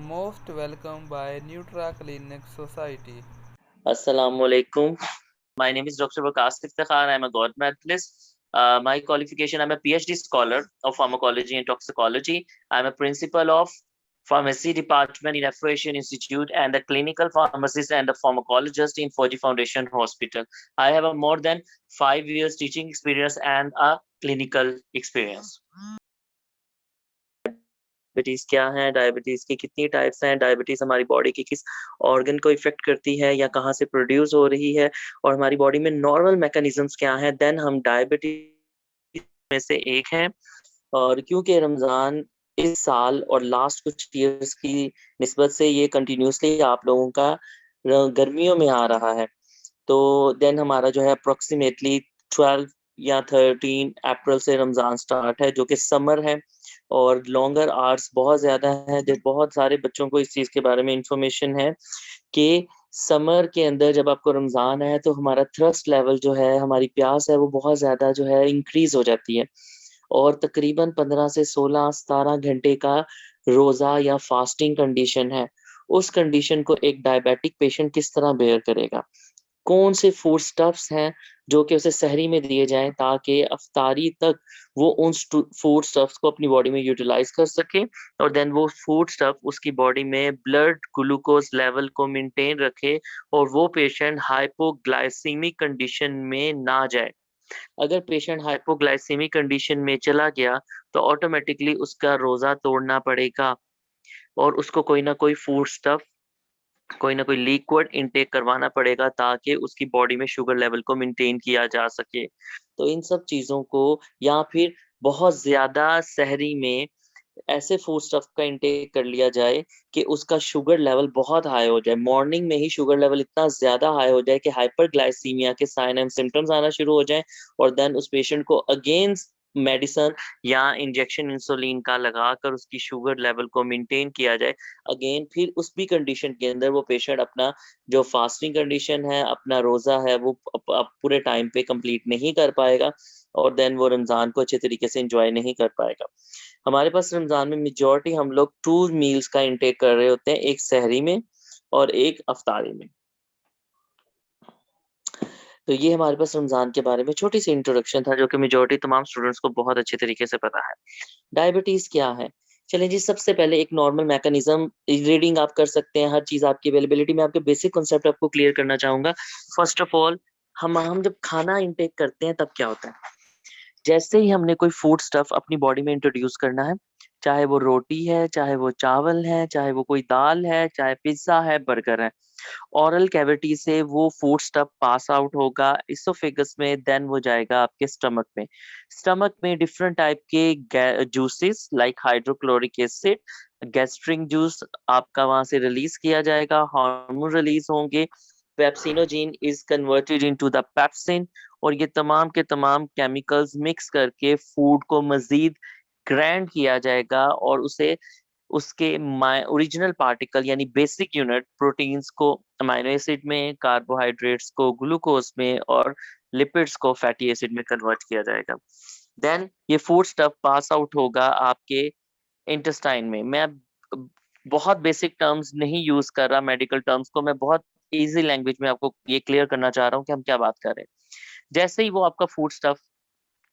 Most welcome by Nutra Clinic Society. Assalamualaikum. My name is Dr. Waqas Iftikhar. I'm a God medalist. My qualification, I'm a PhD scholar of pharmacology and toxicology. I'm a principal of pharmacy department in Afro Asian Institute and a clinical pharmacist and a pharmacologist in Fauji Foundation Hospital. I have a more than 5 years teaching experience and a clinical experience. Diabetes क्या है, diabetes की कितनी types हैं, diabetes हमारी body के किस organ को effect करती है या कहाँ से प्रोड्यूस हो रही है, और हमारी बॉडी में नॉर्मल मैकेनिज्म्स क्या हैं। देन हम डायबिटीज में से एक हैं, और क्योंकि रमज़ान इस साल और लास्ट कुछ ईयर्स की निस्बत से ये कंटिन्यूसली आप लोगों का गर्मियों में आ रहा है, तो देन हमारा जो है अप्रोक्सीमेटली 12 या 13 अप्रैल से रमज़ान स्टार्ट है, जो कि समर है और लॉन्गर आवर्स बहुत ज़्यादा है। बहुत सारे बच्चों को इस चीज़ के बारे में इंफॉर्मेशन है कि समर के अंदर जब आपको रमज़ान है तो हमारा थ्रस्ट लेवल जो है, हमारी प्यास है, वो बहुत ज़्यादा जो है इंक्रीज हो जाती है, और तकरीबन 15 से 16-17 घंटे का रोज़ा या फास्टिंग कंडीशन है। उस कंडीशन को एक डायबिटिक पेशेंट किस तरह बेयर करेगा? कौन से फूड स्टफ्स हैं जो कि उसे सहरी में दिए जाएं ताकि अफ्तारी तक वो उन फूड स्टफ्स को अपनी बॉडी में यूटिलाइज कर सके, और देन वो फूड स्टफ उसकी बॉडी में ब्लड ग्लूकोज लेवल को मेंटेन रखे और वो पेशेंट हाइपोग्लाइसीमिक कंडीशन में ना जाए। अगर पेशेंट हाइपोग्लाइसीमिक कंडीशन में चला गया तो ऑटोमेटिकली उसका रोजा तोड़ना पड़ेगा और उसको कोई ना कोई फूड स्टफ, कोई ना कोई लिक्विड इनटेक करवाना पड़ेगा ताकि उसकी बॉडी में शुगर लेवल को मेंटेन किया जा सके। तो इन सब चीज़ों को, या फिर बहुत ज़्यादा सहरी में ऐसे फूड स्टफ का इनटेक कर लिया जाए कि उसका शुगर लेवल बहुत हाई हो जाए, मॉर्निंग में ही शुगर लेवल इतना ज़्यादा हाई हो जाए कि हाइपरग्लाइसीमिया के साइन एंड सिम्टम्स आना शुरू हो जाएँ, और देन उस पेशेंट को अगेंस्ट मेडिसिन या इंजेक्शन इंसुलिन का लगाकर उसकी शुगर लेवल को मेंटेन किया जाए। अगेन फिर उस भी कंडीशन के अंदर वो पेशेंट अपना जो फास्टिंग कंडीशन है, अपना रोज़ा है, वो पूरे टाइम पे कंप्लीट नहीं कर पाएगा, और देन वो रमज़ान को अच्छे तरीके से एंजॉय नहीं कर पाएगा। हमारे पास रमज़ान में मेजॉरिटी हम लोग 2 मील्स का इंटेक कर रहे होते हैं, एक सहरी में और एक अफ्तारी में। तो ये हमारे पास रमज़ान के बारे में छोटी-सी इंट्रोडक्शन था, जो कि मेजॉरिटी तमाम स्टूडेंट्स को बहुत अच्छे तरीके से पता है। डायबिटीज़ क्या है? चलिए जी, सबसे पहले एक नॉर्मल मैकेनिज़्म रीडिंग आप कर सकते हैं, हर चीज़ आपकी अवेलेबिलिटी में, आपके बेसिक कॉन्सेप्ट आपको क्लियर करना चाहूँगा। फर्स्ट ऑफ ऑल, हम जब खाना इंटेक करते हैं तब क्या होता है? जैसे ही हमने कोई फूड स्टफ अपनी बॉडी में इंट्रोड्यूस करना है, चाहे वो रोटी है, चाहे वो चावल है, चाहे वो कोई दाल है, चाहे पिज़्ज़ा है, बर्गर है, ओरल कैविटी से वो फूड स्टफ पास आउट होगा इसोफेगस में, देन वो जाएगा आपके स्टमक में। स्टमक में डिफरेंट टाइप के juices like hydrochloric acid, gastric juice आपका वहां से रिलीज किया जाएगा, हार्मोन रिलीज होंगे, pepsinogen is converted into the pepsin, और ये तमाम के तमाम केमिकल्स मिक्स करके फूड को मजीद ग्रैंड किया जाएगा, और उसे उसके ओरिजिनल पार्टिकल यानी बेसिक यूनिट प्रोटीन्स को अमाइनो एसिड में, कार्बोहाइड्रेट्स को ग्लूकोज में, और लिपिड्स को फैटी एसिड में कन्वर्ट किया जाएगा। देन ये फूड स्टफ पास आउट होगा आपके इंटेस्टाइन में। मैं अब बहुत बेसिक टर्म्स नहीं यूज कर रहा, मेडिकल टर्म्स को मैं बहुत इजी लैंग्वेज में आपको ये क्लियर करना चाह रहा हूँ कि हम क्या बात कर रहे हैं। जैसे ही वो आपका फूड स्टफ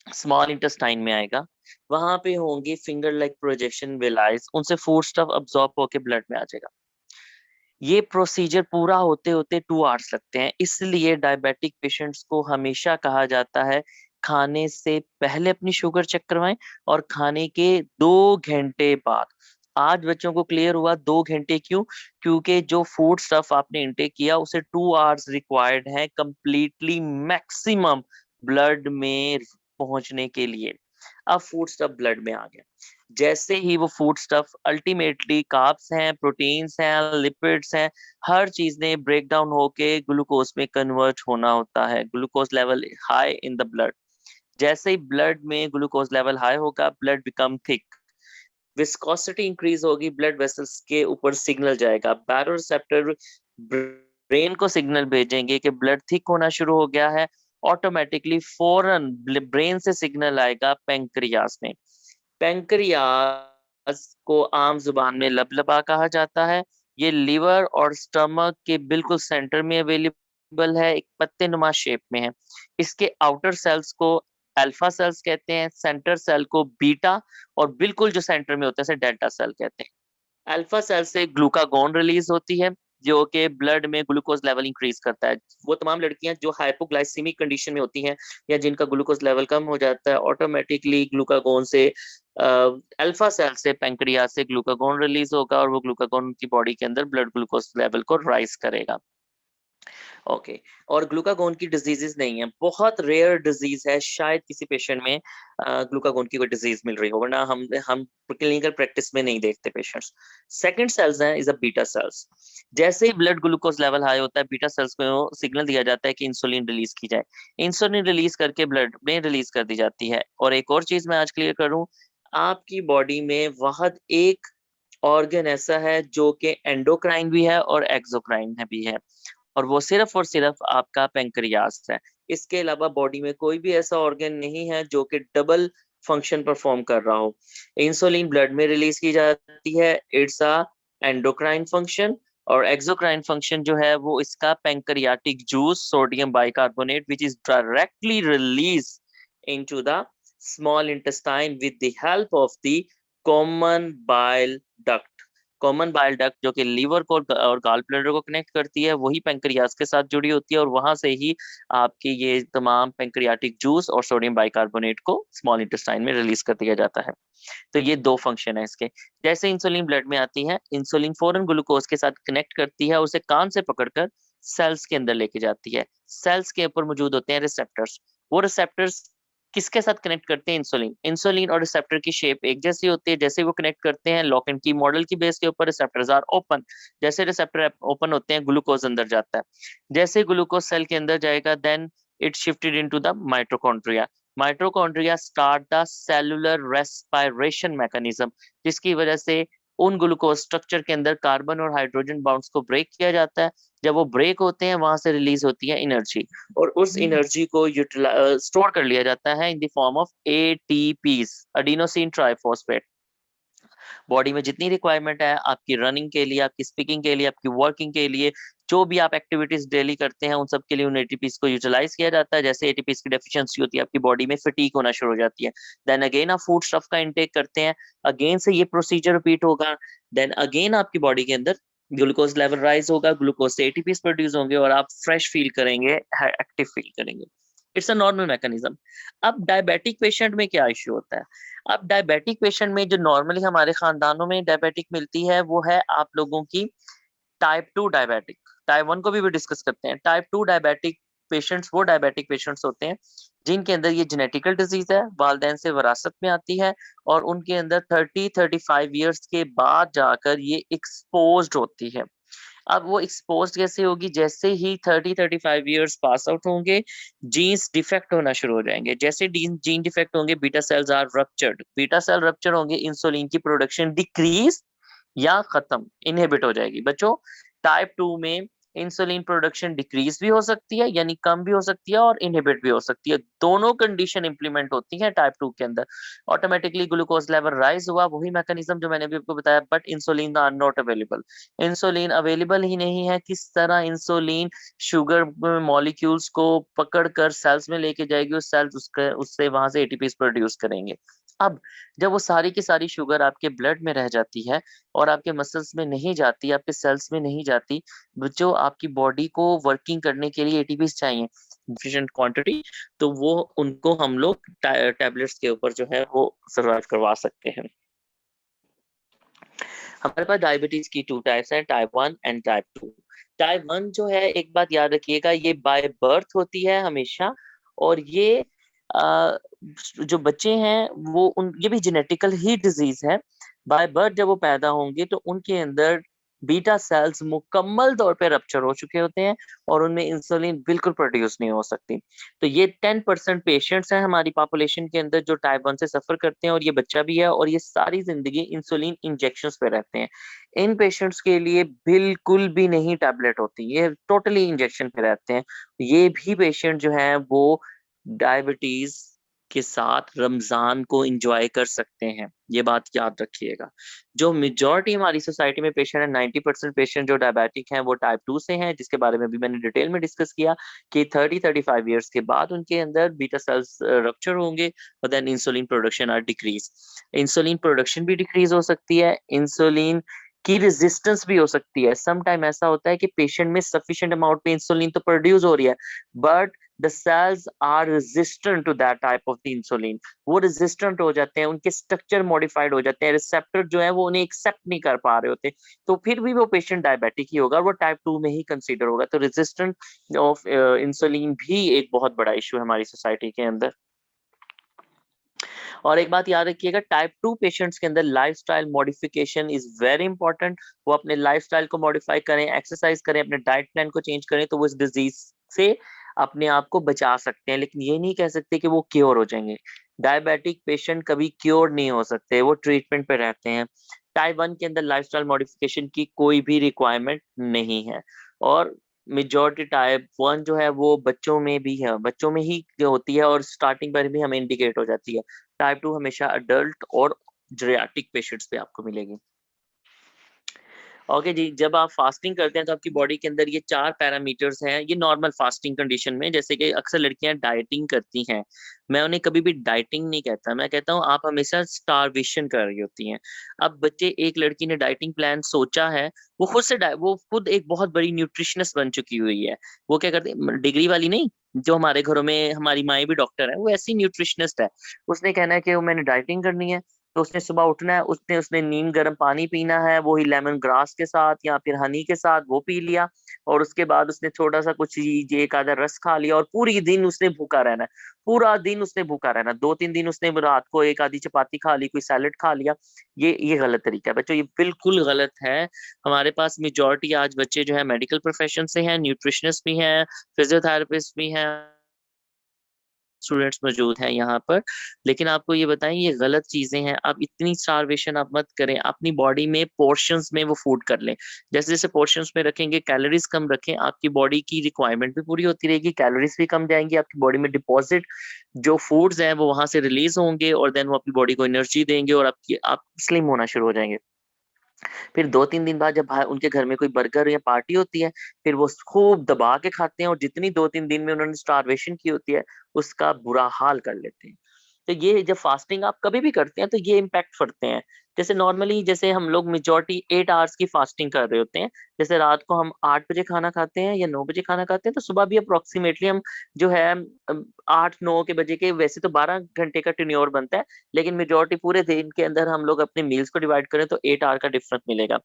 स्मॉल इंटेस्टाइन में आएगा, वहां पे होंगी फिंगर लाइक प्रोजेक्शन विलाइज, उनसे फूड स्टफ अब्सॉर्ब होके ब्लड में आ जाएगा। ये प्रोसीजर पूरा होते होते 2 आवर्स लगते हैं, इसलिए डायबिटिक पेशेंट्स को हमेशा कहा जाता है खाने से पहले अपनी शुगर चेक करवाएं और खाने के 2 घंटे बाद। आज बच्चों को क्लियर हुआ 2 घंटे क्यों? क्योंकि जो फूड स्टफ आपने इंटेक किया उसे 2 आवर्स रिक्वायर्ड है कंप्लीटली मैक्सिमम ब्लड में पहुंचने के लिए। अब फूड स्टफ ब्लड में आ गया, जैसे ही वो फूड स्टफ अल्टीमेटली कार्ब्स हैं, प्रोटीन्स हैं, लिपिड्स हैं, हर चीज ने ब्रेक डाउन होके ग्लूकोज में कन्वर्ट होना होता है, glucose level high in the blood. जैसे ही ब्लड में ग्लूकोज लेवल हाई होगा, blood become thick, viscosity increase होगी, ब्लड वेसल्स के ऊपर सिग्नल जाएगा, बैरोरिसेप्टर ब्रेन को सिग्नल भेजेंगे कि ब्लड थिक होना शुरू हो गया है। ऑटोमेटिकली फौरन ब्रेन से सिग्नल आएगा पेंक्रियास में। पेंक्रियास को आम जुबान में लबलबा कहा जाता है। ये लिवर और स्टमक के बिल्कुल सेंटर में अवेलेबल है, एक पत्ते नुमा शेप में है। इसके आउटर सेल्स को अल्फा सेल्स कहते हैं, सेंटर सेल को बीटा, और बिल्कुल जो सेंटर में होता है उसे डेल्टा सेल कहते हैं। अल्फा सेल से ग्लूकागोन रिलीज होती है, जो कि ब्लड में ग्लूकोज लेवल इंक्रीज करता है। वो तमाम लड़कियां जो हाइपोग्लाइसीमिक कंडीशन में होती हैं या जिनका ग्लूकोज लेवल कम हो जाता है, ऑटोमेटिकली ग्लूकागोन से अल्फा सेल से पेंक्रियास से ग्लूकागोन रिलीज होगा और वो ग्लूकागोन उनकी बॉडी के अंदर ब्लड ग्लूकोज लेवल को राइज करेगा। ओके। और ग्लूकागोन की डिजीजेस नहीं है, बहुत रेयर डिजीज है, शायद किसी पेशेंट में ग्लूकागोन की कोई डिजीज मिल रही हो, वरना हम क्लिनिकल प्रैक्टिस में नहीं देखते पेशेंट्स। सेकंड सेल्स है इज अ बीटा सेल्स। जैसे ही ब्लड ग्लूकोज लेवल हाई होता है, बीटा सेल्स को सिग्नल दिया जाता है कि इंसुलिन रिलीज की जाए। इंसुलिन रिलीज करके ब्लड में रिलीज कर दी जाती है। और एक और चीज मैं आज क्लियर करूं, आपकी बॉडी में वहद एक ऑर्गन ऐसा है जो कि एंडोक्राइन भी है और एक्सोक्राइन भी है, और वो सिर्फ और सिर्फ आपका पेंक्रियास है। इसके अलावा बॉडी में कोई भी ऐसा ऑर्गन नहीं है जो कि डबल फंक्शन परफॉर्म कर रहा हो। इंसुलिन ब्लड में रिलीज की जाती है, इट्स अ एंडोक्राइन फंक्शन। और एक्सोक्राइन फंक्शन जो है वो इसका pancreatic juice sodium bicarbonate which is directly release into the small intestine with the help of the common bile duct. Common bile duct जो कि लीवर को और गाल ब्लैडर को कनेक्ट करती है, वही पेंक्रियास के साथ जुड़ी होती है, और वहां से ही आपकी ये तमाम पेंक्रियाटिक जूस और सोडियम बाइकार्बोनेट को स्मॉल इंटेस्टाइन में रिलीज कर दिया जाता है। तो ये दो फंक्शन है इसके। जैसे इंसुलिन ब्लड में आती है, इंसुलिन फौरन ग्लूकोज के साथ कनेक्ट करती है, उसे कान से पकड़कर सेल्स के अंदर लेके जाती है। सेल्स के ऊपर मौजूद होते हैं रिसेप्टर्स। वो रिसेप्टर्स किसके साथ कनेक्ट करते हैं? इंसुलिन। इंसुलिन और रिसेप्टर की शेप एक जैसी होती है। जैसे वो कनेक्ट करते हैं, लॉक एंड की मॉडल की बेस के ऊपर रिसेप्टर्स आर ओपन। जैसे रिसेप्टर ओपन होते हैं, ग्लूकोज अंदर जाता है। जैसे ग्लूकोज सेल के अंदर जाएगा, then it shifted into the mitochondria. Mitochondria start the cellular respiration mechanism, जिसकी वजह से उन ग्लूकोज स्ट्रक्चर के अंदर कार्बन और हाइड्रोजन बॉन्ड्स को ब्रेक किया जाता है। जब वो ब्रेक होते हैं, वहां से रिलीज होती है एनर्जी, और उस एनर्जी को स्टोर कर लिया जाता है in the form of ATPs, adenosine triphosphate. Body में जितनी रिक्वायरमेंट है आपकी रनिंग के लिए, आपकी स्पीकिंग के लिए, आपकी वर्किंग के लिए, जो भी आप एक्टिविटीज डेली करते हैं, उन सब के लिए उन एटीपीज को यूटिलाइज किया जाता है। जैसे एटीपीज की डेफिशिएंसी होती है, आपकी बॉडी में फटीग होना शुरू हो जाती है, देन अगेन आप फूड स्टफ का इंटेक करते हैं, अगेन से ये प्रोसीजर रिपीट होगा, देन अगेन आपकी बॉडी के अंदर ग्लूकोज लेवल राइज होगा, ग्लूकोज से एटीपीज प्रोड्यूस होंगे और आप फ्रेश फील करेंगे, एक्टिव फील करेंगे। It's a normal mechanism. अब डायबिटिक पेशेंट में क्या इश्यू होता है? अब डायबिटिक पेशेंट में जो नॉर्मली हमारे खानदानों में डायबिटिक मिलती है, वो है आप लोगों की टाइप 2 डायबिटिक। टाइप 1 को भी डिस्कस करते हैं। टाइप 2 डायबिटिक पेशेंट्स वो डायबिटिक पेशेंट्स होते हैं जिनके अंदर ये जेनेटिकल डिजीज है, वालदैन से विरासत में आती है, और उनके अंदर 30-35 ईयर्स के बाद जाकर ये एक्सपोज्ड होती है। अब वो एक्सपोज कैसे होगी? जैसे ही 30-35 इयर्स पास आउट होंगे, जीन्स डिफेक्ट होना शुरू हो जाएंगे। जैसे जीन डिफेक्ट होंगे, beta cells are ruptured. Beta cell rupture होंगे, इंसुलिन की प्रोडक्शन डिक्रीज या खत्म, इनहिबिट हो जाएगी। बच्चों, टाइप 2 में इंसुलिन प्रोडक्शन डिक्रीज भी हो सकती है, यानी कम भी हो सकती है, और इनहिबिट भी हो सकती है। दोनों कंडीशन इंप्लीमेंट होती है टाइप 2 के अंदर। ऑटोमेटिकली ग्लूकोज लेवल राइज हुआ, वही मैकेनिज्म जो मैंने भी आपको बताया, but insulin are not available. Insulin available ही नहीं है। किस तरह इंसुलिन शुगर मॉलिक्यूल्स को पकड़कर सेल्स में लेके जाएगी, उस सेल्स उससे वहां से एटीपीज प्रोड्यूस करेंगे। अब जब वो सारी की सारी शुगर आपके ब्लड में रह जाती है और आपके मसल्स में नहीं जाती, आपके सेल्स में नहीं जाती, जो आपकी बॉडी को वर्किंग करने के लिए एटीपीज चाहिए सफिशिएंट क्वांटिटी, तो वो उनको हम लोग टैबलेट्स के ऊपर जो है वो सर्वाइव करवा सकते हैं। हमारे पास डायबिटीज की 2 टाइप्स हैं, टाइप 1 एंड टाइप 2। टाइप 1 जो है, एक बात याद रखिएगा, ये बाय बर्थ होती है हमेशा, और ये अ, जो बच्चे हैं वो उन ये भी जेनेटिकल ही डिजीज है। बाय बर्थ जब वो पैदा होंगे तो उनके अंदर बीटा सेल्स मुकम्मल तौर पे रप्चर हो चुके होते हैं, और उनमें इंसुलिन बिल्कुल प्रोड्यूस नहीं हो सकती। तो ये 10% पेशेंट्स हैं हमारी पॉपुलेशन के अंदर जो टाइप 1 से सफर करते हैं, और ये बच्चा भी है, और ये सारी जिंदगी इंसुलिन इंजेक्शंस पे रहते हैं। इन पेशेंट्स के लिए बिल्कुल भी नहीं टैबलेट होती, ये टोटली इंजेक्शन पे रहते हैं। ये भी पेशेंट जो है वो डायबिटीज के साथ रमजान को एंजॉय कर सकते हैं। ये बात याद रखिएगा। जो मेजॉरिटी हमारी सोसाइटी में पेशेंट है, 90% पेशेंट जो डायबिटिक हैं वो टाइप 2 से हैं, जिसके बारे में भी मैंने डिटेल में डिस्कस किया कि 30-35 ईयर्स के बाद उनके अंदर बीटा सेल्स रप्चर होंगे और then insulin production are decrease. Insulin production भी डिक्रीज हो सकती है, इंसुलिन की रेजिस्टेंस भी हो सकती है। सम टाइम ऐसा होता है कि पेशेंट में सफिशिएंट अमाउंट में इंसुलिन तो प्रोड्यूस हो रही है, but the cells are resistant to that type of the insulin। वो रेजिस्टेंट हो जाते हैं, उनके स्ट्रक्चर मॉडिफाइड हो जाते हैं, रिसेप्टर जो है वो उन्हें एक्सेप्ट नहीं कर पा रहे होते, तो फिर भी वो पेशेंट डायबिटिक ही होगा, वो टाइप 2 में ही कंसीडर होगा। तो रेजिस्टेंट ऑफ इंसुलिन भी एक बहुत बड़ा इशू है हमारी सोसाइटी के अंदर। और एक बात याद रखिएगा, टाइप 2 पेशेंट्स के अंदर lifestyle modification is very important. वो अपने लाइफस्टाइल को मॉडिफाई करें, एक्सरसाइज करें, अपने डाइट प्लान को चेंज करें, तो वो इस डिजीज से अपने आप को बचा सकते हैं। लेकिन ये नहीं कह सकते कि वो क्योर हो जाएंगे। डायबिटिक पेशेंट कभी क्योर नहीं हो सकते, वो ट्रीटमेंट पे रहते हैं। टाइप 1 के अंदर लाइफस्टाइल मॉडिफिकेशन की कोई भी रिक्वायरमेंट नहीं है। और मेजॉरिटी टाइप 1 जो है वो बच्चों में भी है, बच्चों में ही होती है और स्टार्टिंग पर भी हमें इंडिकेट हो जाती है। टाइप 2 हमेशा अडल्ट और जेरियाट्रिक पेशेंट्स पे आपको मिलेगी। ओके जी, जब आप फास्टिंग करते हैं तो आपकी बॉडी के अंदर ये 4 पैरामीटर्स हैं, ये नॉर्मल फास्टिंग कंडीशन में, जैसे कि अक्सर लड़कियां डाइटिंग करती हैं, मैं उन्हें कभी भी डाइटिंग नहीं कहता, मैं कहता हूँ आप हमेशा स्टारवेशन कर रही होती हैं। अब बच्चे, एक लड़की ने डाइटिंग प्लान सोचा है, वो खुद से वो खुद एक बहुत बड़ी न्यूट्रिशनिस्ट बन चुकी हुई है। वो क्या करती है, डिग्री वाली नहीं, जो हमारे घरों में हमारी माएँ भी डॉक्टर है, वो ऐसी न्यूट्रिशनिस्ट है। उसने कहना है कि वो मैंने डाइटिंग करनी है, तो उसने सुबह उठना है, उसने उसने नीम गर्म पानी पीना है, वो ही लेमन ग्रास के साथ या फिर हनी के साथ वो पी लिया, और उसके बाद उसने थोड़ा सा कुछ एक आधा रस खा लिया, और पूरी दिन उसने भूखा रहना है। पूरा दिन उसने भूखा रहना, 2-3 दिन उसने रात को एक आधी चपाती खा ली, कोई सैलेड खा लिया। ये गलत तरीका है बच्चों, ये बिल्कुल गलत है। हमारे पास मेजोरिटी आज बच्चे जो है मेडिकल प्रोफेशन से हैं, न्यूट्रिशनिस्ट भी हैं, फिजियोथेरेपिस्ट भी हैं, स्टूडेंट्स मौजूद हैं यहाँ पर। लेकिन आपको ये बताएं, ये गलत चीजें हैं। आप इतनी स्टारवेशन आप मत करें, अपनी बॉडी में पोर्शंस में वो फूड कर लें। जैसे जैसे पोर्शंस में रखेंगे, कैलोरीज कम रखें, आपकी बॉडी की रिक्वायरमेंट भी पूरी होती रहेगी, कैलोरीज भी कम जाएंगी, आपकी बॉडी में डिपॉजिट जो फूड्स हैं वो वहां से रिलीज होंगे, और देन वो आपकी बॉडी को एनर्जी देंगे, और आप स्लिम होना शुरू हो जाएंगे। फिर 2-3 दिन बाद जब उनके घर में कोई बर्गर या पार्टी होती है, फिर वो खूब दबा के खाते हैं, और जितनी 2-3 दिन में उन्होंने स्टारवेशन की होती है उसका बुरा हाल कर लेते हैं। तो ये जब फास्टिंग आप कभी भी करते हैं तो ये इम्पैक्ट पड़ते हैं। जैसे नॉर्मली, जैसे हम लोग मेजोरिटी 8 आवर्स की फास्टिंग कर रहे होते हैं, जैसे रात को हम 8 बजे खाना खाते हैं या 9 बजे खाना खाते हैं, तो सुबह भी अप्रोक्सीमेटली हम जो है 8-9 के बजे के, वैसे तो 12 घंटे का टेन्योर बनता है, लेकिन मेजोरिटी पूरे दिन के अंदर हम लोग अपने मील्स को डिवाइड करें तो 8 आवर का डिफरेंस मिलेगा।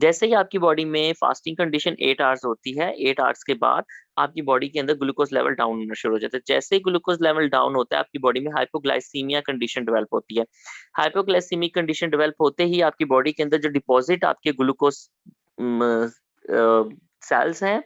जैसे ही आपकी बॉडी में फास्टिंग कंडीशन 8 आवर्स होती है, 8 आवर्स के बाद आपकी बॉडी के अंदर ग्लूकोज लेवल डाउन होना शुरू हो जाता है। जैसे ही ग्लूकोज लेवल डाउन होता है, आपकी बॉडी में हाइपोग्लाइसीमिया कंडीशन डेवलप होती है। हाइपोग्लाइसीमिक कंडीशन डेवलप होते ही आपकी बॉडी के अंदर जो डिपॉजिट आपके ग्लूकोज सेल्स हैं,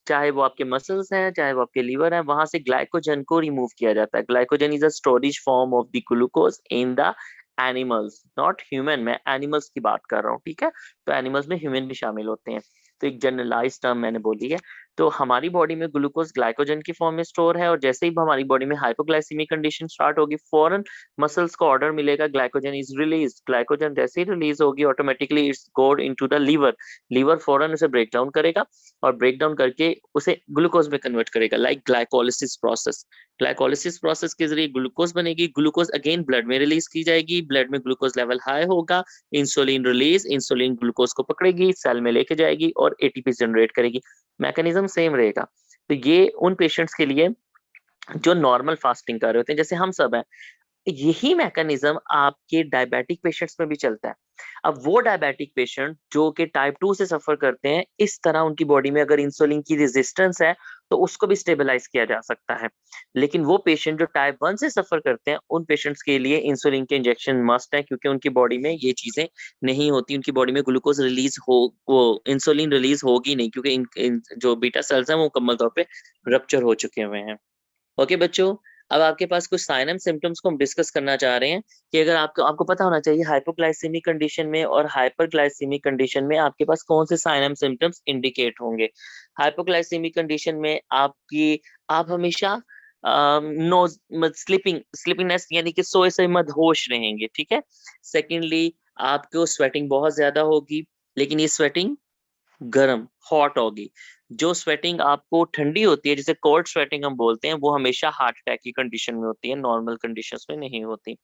चाहे वो आपके मसल्स हैं, चाहे वो आपके लीवर है, वहां से ग्लाइकोजन को रिमूव किया जाता है। Glycogen is a storage form of the glucose in the animals, not human. मैं एनिमल्स की बात कर रहा हूँ, ठीक है। तो एनिमल्स में ह्यूमन भी शामिल होते हैं, तो एक जनरलाइज टर्म मैंने बोली है। तो हमारी बॉडी में ग्लूकोज ग्लाइकोजन की फॉर्म में स्टोर है, और जैसे ही हमारी बॉडी में हाइपोग्लाइसीमिक कंडीशन स्टार्ट होगी, फौरन मसल्स को ऑर्डर मिलेगा, ग्लाइकोजन इज रिलीज। ग्लाइकोजन जैसे ही रिलीज होगी, ऑटोमेटिकली इट्स गोड इनटू द लीवर। लीवर फौरन उसे ब्रेक डाउन करेगा, और ब्रेक डाउन करके उसे ग्लूकोज में कन्वर्ट करेगा, like glycolysis process. Glycolysis process के जरिए ग्लूकोज बनेगी, ग्लूकोज अगेन ब्लड में रिलीज की जाएगी, ब्लड में ग्लूकोज लेवल हाई होगा, इंसुलिन रिलीज, इंसुलिन ग्लूकोज को पकड़ेगी, सेल में लेके जाएगी और एटीपी जनरेट करेगी। मैकेनिज्म सेम रहेगा। तो ये उन पेशेंट्स के लिए जो नॉर्मल फास्टिंग कर रहे होते हैं, जैसे हम सब हैं, यही मैकेनिज्म आपके डायबिटिक पेशेंट्स में भी चलता है। अब वो डायबिटिक पेशेंट जो कि टाइप 2 से सफर करते हैं, इस तरह उनकी बॉडी में अगर इंसुलिन की रेजिस्टेंस है तो उसको भी स्टेबलाइज किया जा सकता है। लेकिन वो पेशेंट जो टाइप 1 से सफर करते हैं, उन पेशेंट्स के लिए इंसुलिन के इंजेक्शन मस्ट है, क्योंकि उनकी बॉडी में ये चीजें नहीं होती, उनकी बॉडी में ग्लूकोज रिलीज हो, वो इंसुलिन रिलीज होगी नहीं, क्योंकि इन जो बीटा सेल्स हैं वो मुकम्मल तौर पे रप्चर हो चुके हुए हैं। ओके बच्चों, अब आपके पास कुछ साइन एंड सिम्टम्स को हम डिस्कस करना चाह रहे हैं, कि अगर आपको आपको पता होना चाहिए हाइपोग्लाइसेमिक कंडीशन में और हाइपरग्लाइसेमिक कंडीशन में आपके पास कौन से साइन एंड सिम्टम्स इंडिकेट होंगे। हाइपोग्लाइसेमिक कंडीशन में आप हमेशा नो स्लीपिंगनेस यानी कि सोए से मदहोश रहेंगे, ठीक है। सेकेंडली, आपको स्वेटिंग बहुत ज्यादा होगी, लेकिन ये स्वेटिंग गर्म हॉट होगी। जो स्वेटिंग आपको ठंडी होती है, जिसे कोल्ड स्वेटिंग हम बोलते हैं, वो हमेशा हार्ट अटैक की कंडीशन में होती है, नॉर्मल कंडीशंस में नहीं होती,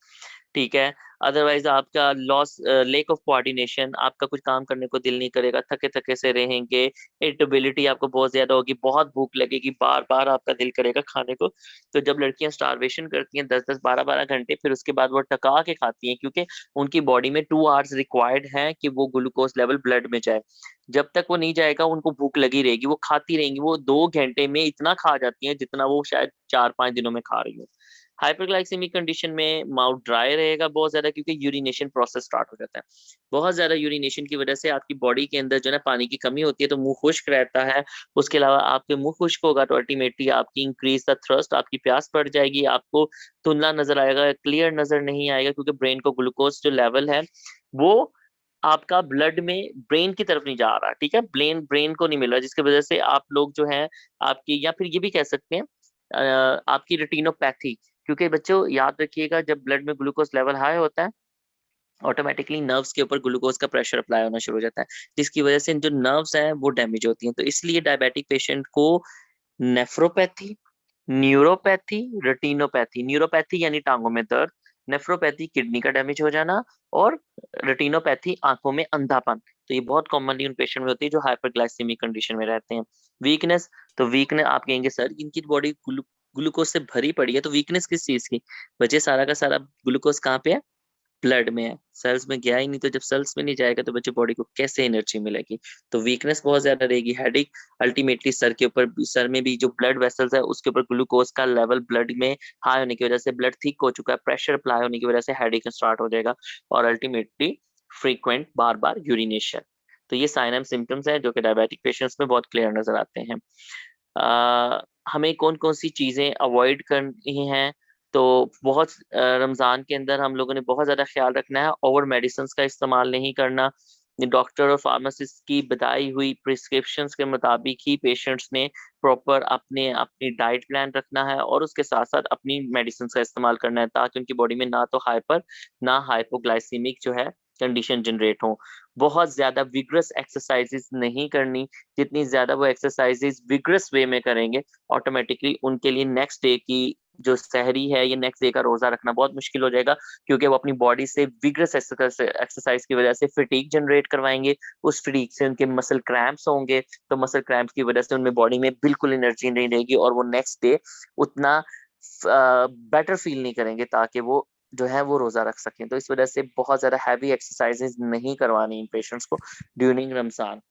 ठीक है। अदरवाइज आपका लॉस लेक ऑफ कोऑर्डिनेशन, आपका कुछ काम करने को दिल नहीं करेगा, थके थके से रहेंगे, इरिटेबिलिटी आपको बहुत ज्यादा होगी, बहुत भूख लगेगी, बार बार आपका दिल करेगा खाने को। तो जब लड़कियां स्टारवेशन करती हैं 10-10 12-12 घंटे, फिर उसके बाद वो टका के खाती हैं, क्योंकि उनकी बॉडी में 2 आवर्स रिक्वायर्ड है कि वो ग्लूकोज लेवल ब्लड में जाए। जब तक वो नहीं जाएगा उनको भूख लगी रहेगी, वो खाती रहेंगी, वो 2 घंटे में इतना खा जाती हैं जितना वो शायद 4-5 दिनों में खा रही हो। हाइपरग्लाइसेमिक कंडीशन में माउथ ड्राई रहेगा बहुत ज्यादा, क्योंकि यूरिनेशन प्रोसेस स्टार्ट हो जाता है। बहुत ज्यादा यूरिनेशन की वजह से आपकी बॉडी के अंदर जो है ना पानी की कमी होती है, तो मुंह खुश्क रहता है। उसके अलावा आपके मुंह खुश्क होगा तो अल्टीमेटली आपकी इंक्रीज द थ्रस्ट, आपकी प्यास बढ़ जाएगी, आपको धुंधला नजर आएगा, क्लियर नजर नहीं आएगा, क्योंकि ब्रेन को ग्लूकोज जो लेवल है वो आपका ब्लड में ब्रेन की तरफ नहीं जा रहा, ठीक है, ब्रेन ब्रेन को नहीं मिल रहा, जिसकी वजह से आप लोग जो है आपकी, या फिर ये भी कह सकते हैं आपकी रेटिनोपैथी। क्योंकि बच्चों याद रखिएगा, जब ब्लड में ग्लूकोज लेवल हाई होता है, ऑटोमेटिकली नर्व्स के ऊपर ग्लूकोज का प्रेशर अप्लाई होना शुरू हो जाता है, जिसकी वजह से जो नर्व्स हैं वो डैमेज होती हैं। तो इसलिए डायबिटिक पेशेंट को नेफ्रोपैथी, न्यूरोपैथी, रेटिनोपैथी, न्यूरोपैथी यानी टांगों में दर्द, नेफ्रोपैथी किडनी का डैमेज हो जाना, और रेटिनोपैथी आंखों में अंधापन। तो ये बहुत कॉमनली उन पेशेंट में होती है जो हाइपरग्लाइसेमिक कंडीशन में रहते हैं। वीकनेस, तो वीकनेस आप कहेंगे सर इनकी बॉडी ग्लूकोज से भरी पड़ी है, तो वीकनेस किस चीज की? बच्चे सारा का सारा ग्लूकोज कहाँ पे है? ब्लड में है, सेल्स में गया ही नहीं। तो जब सेल्स में नहीं जाएगा तो बच्चे बॉडी को कैसे एनर्जी मिलेगी? तो वीकनेस बहुत ज्यादा रहेगी, हेडेक, अल्टीमेटली सर के ऊपर, सर में भी जो ब्लड वेसल्स है उसके ऊपर ग्लूकोज का लेवल ब्लड में हाई होने की वजह से, ब्लड थिक हो चुका है, प्रेशर अप्लाई होने की वजह से हेडेक स्टार्ट हो जाएगा, और अल्टीमेटली फ्रीक्वेंट बार बार यूरिनेशन। तो ये साइन एंड सिम्टम्स हैं जो कि डायबिटिक पेशेंट्स में बहुत क्लियर नजर आते हैं। हमें कौन कौन सी चीजें अवॉइड करनी हैं? तो बहुत रमजान के अंदर हम लोगों ने बहुत ज्यादा ख्याल रखना है, ओवर मेडिसिन का इस्तेमाल नहीं करना। डॉक्टर और फार्मासिस्ट की बताई हुई प्रिस्क्रिप्शंस के मुताबिक ही पेशेंट्स ने प्रॉपर अपने अपनी डाइट प्लान रखना है, और उसके साथ साथ अपनी मेडिसिन का इस्तेमाल करना है, ताकि उनकी बॉडी में ना तो हाइपर ना हाइपोग्लाइसीमिक जो है कंडीशन जनरेट हो। बहुत ज्यादा विग्रस एक्सरसाइजेस नहीं करनी। जितनी ज्यादा वो एक्सरसाइजेस विग्रस वे में करेंगे, ऑटोमेटिकली उनके लिए नेक्स्ट डे की जो सहरी है या नेक्स्ट डे का रोजा रखना बहुत मुश्किल हो जाएगा, क्योंकि वो अपनी बॉडी से विग्रस एक्सरसाइज की वजह से फटीग जनरेट करवाएंगे। उस फटीग से उनके मसल क्रैम्प्स होंगे, तो मसल क्रैम्प्स की वजह से उनमें बॉडी में बिल्कुल एनर्जी नहीं रहेगी, और वो नेक्स्ट डे उतना बेटर फील नहीं करेंगे, ताकि वो जो है वो रोजा रख सकें। तो इस वजह से बहुत ज्यादा हैवी एक्सरसाइजेज नहीं करवानी इन पेशेंट्स को ड्यूरिंग रमजान।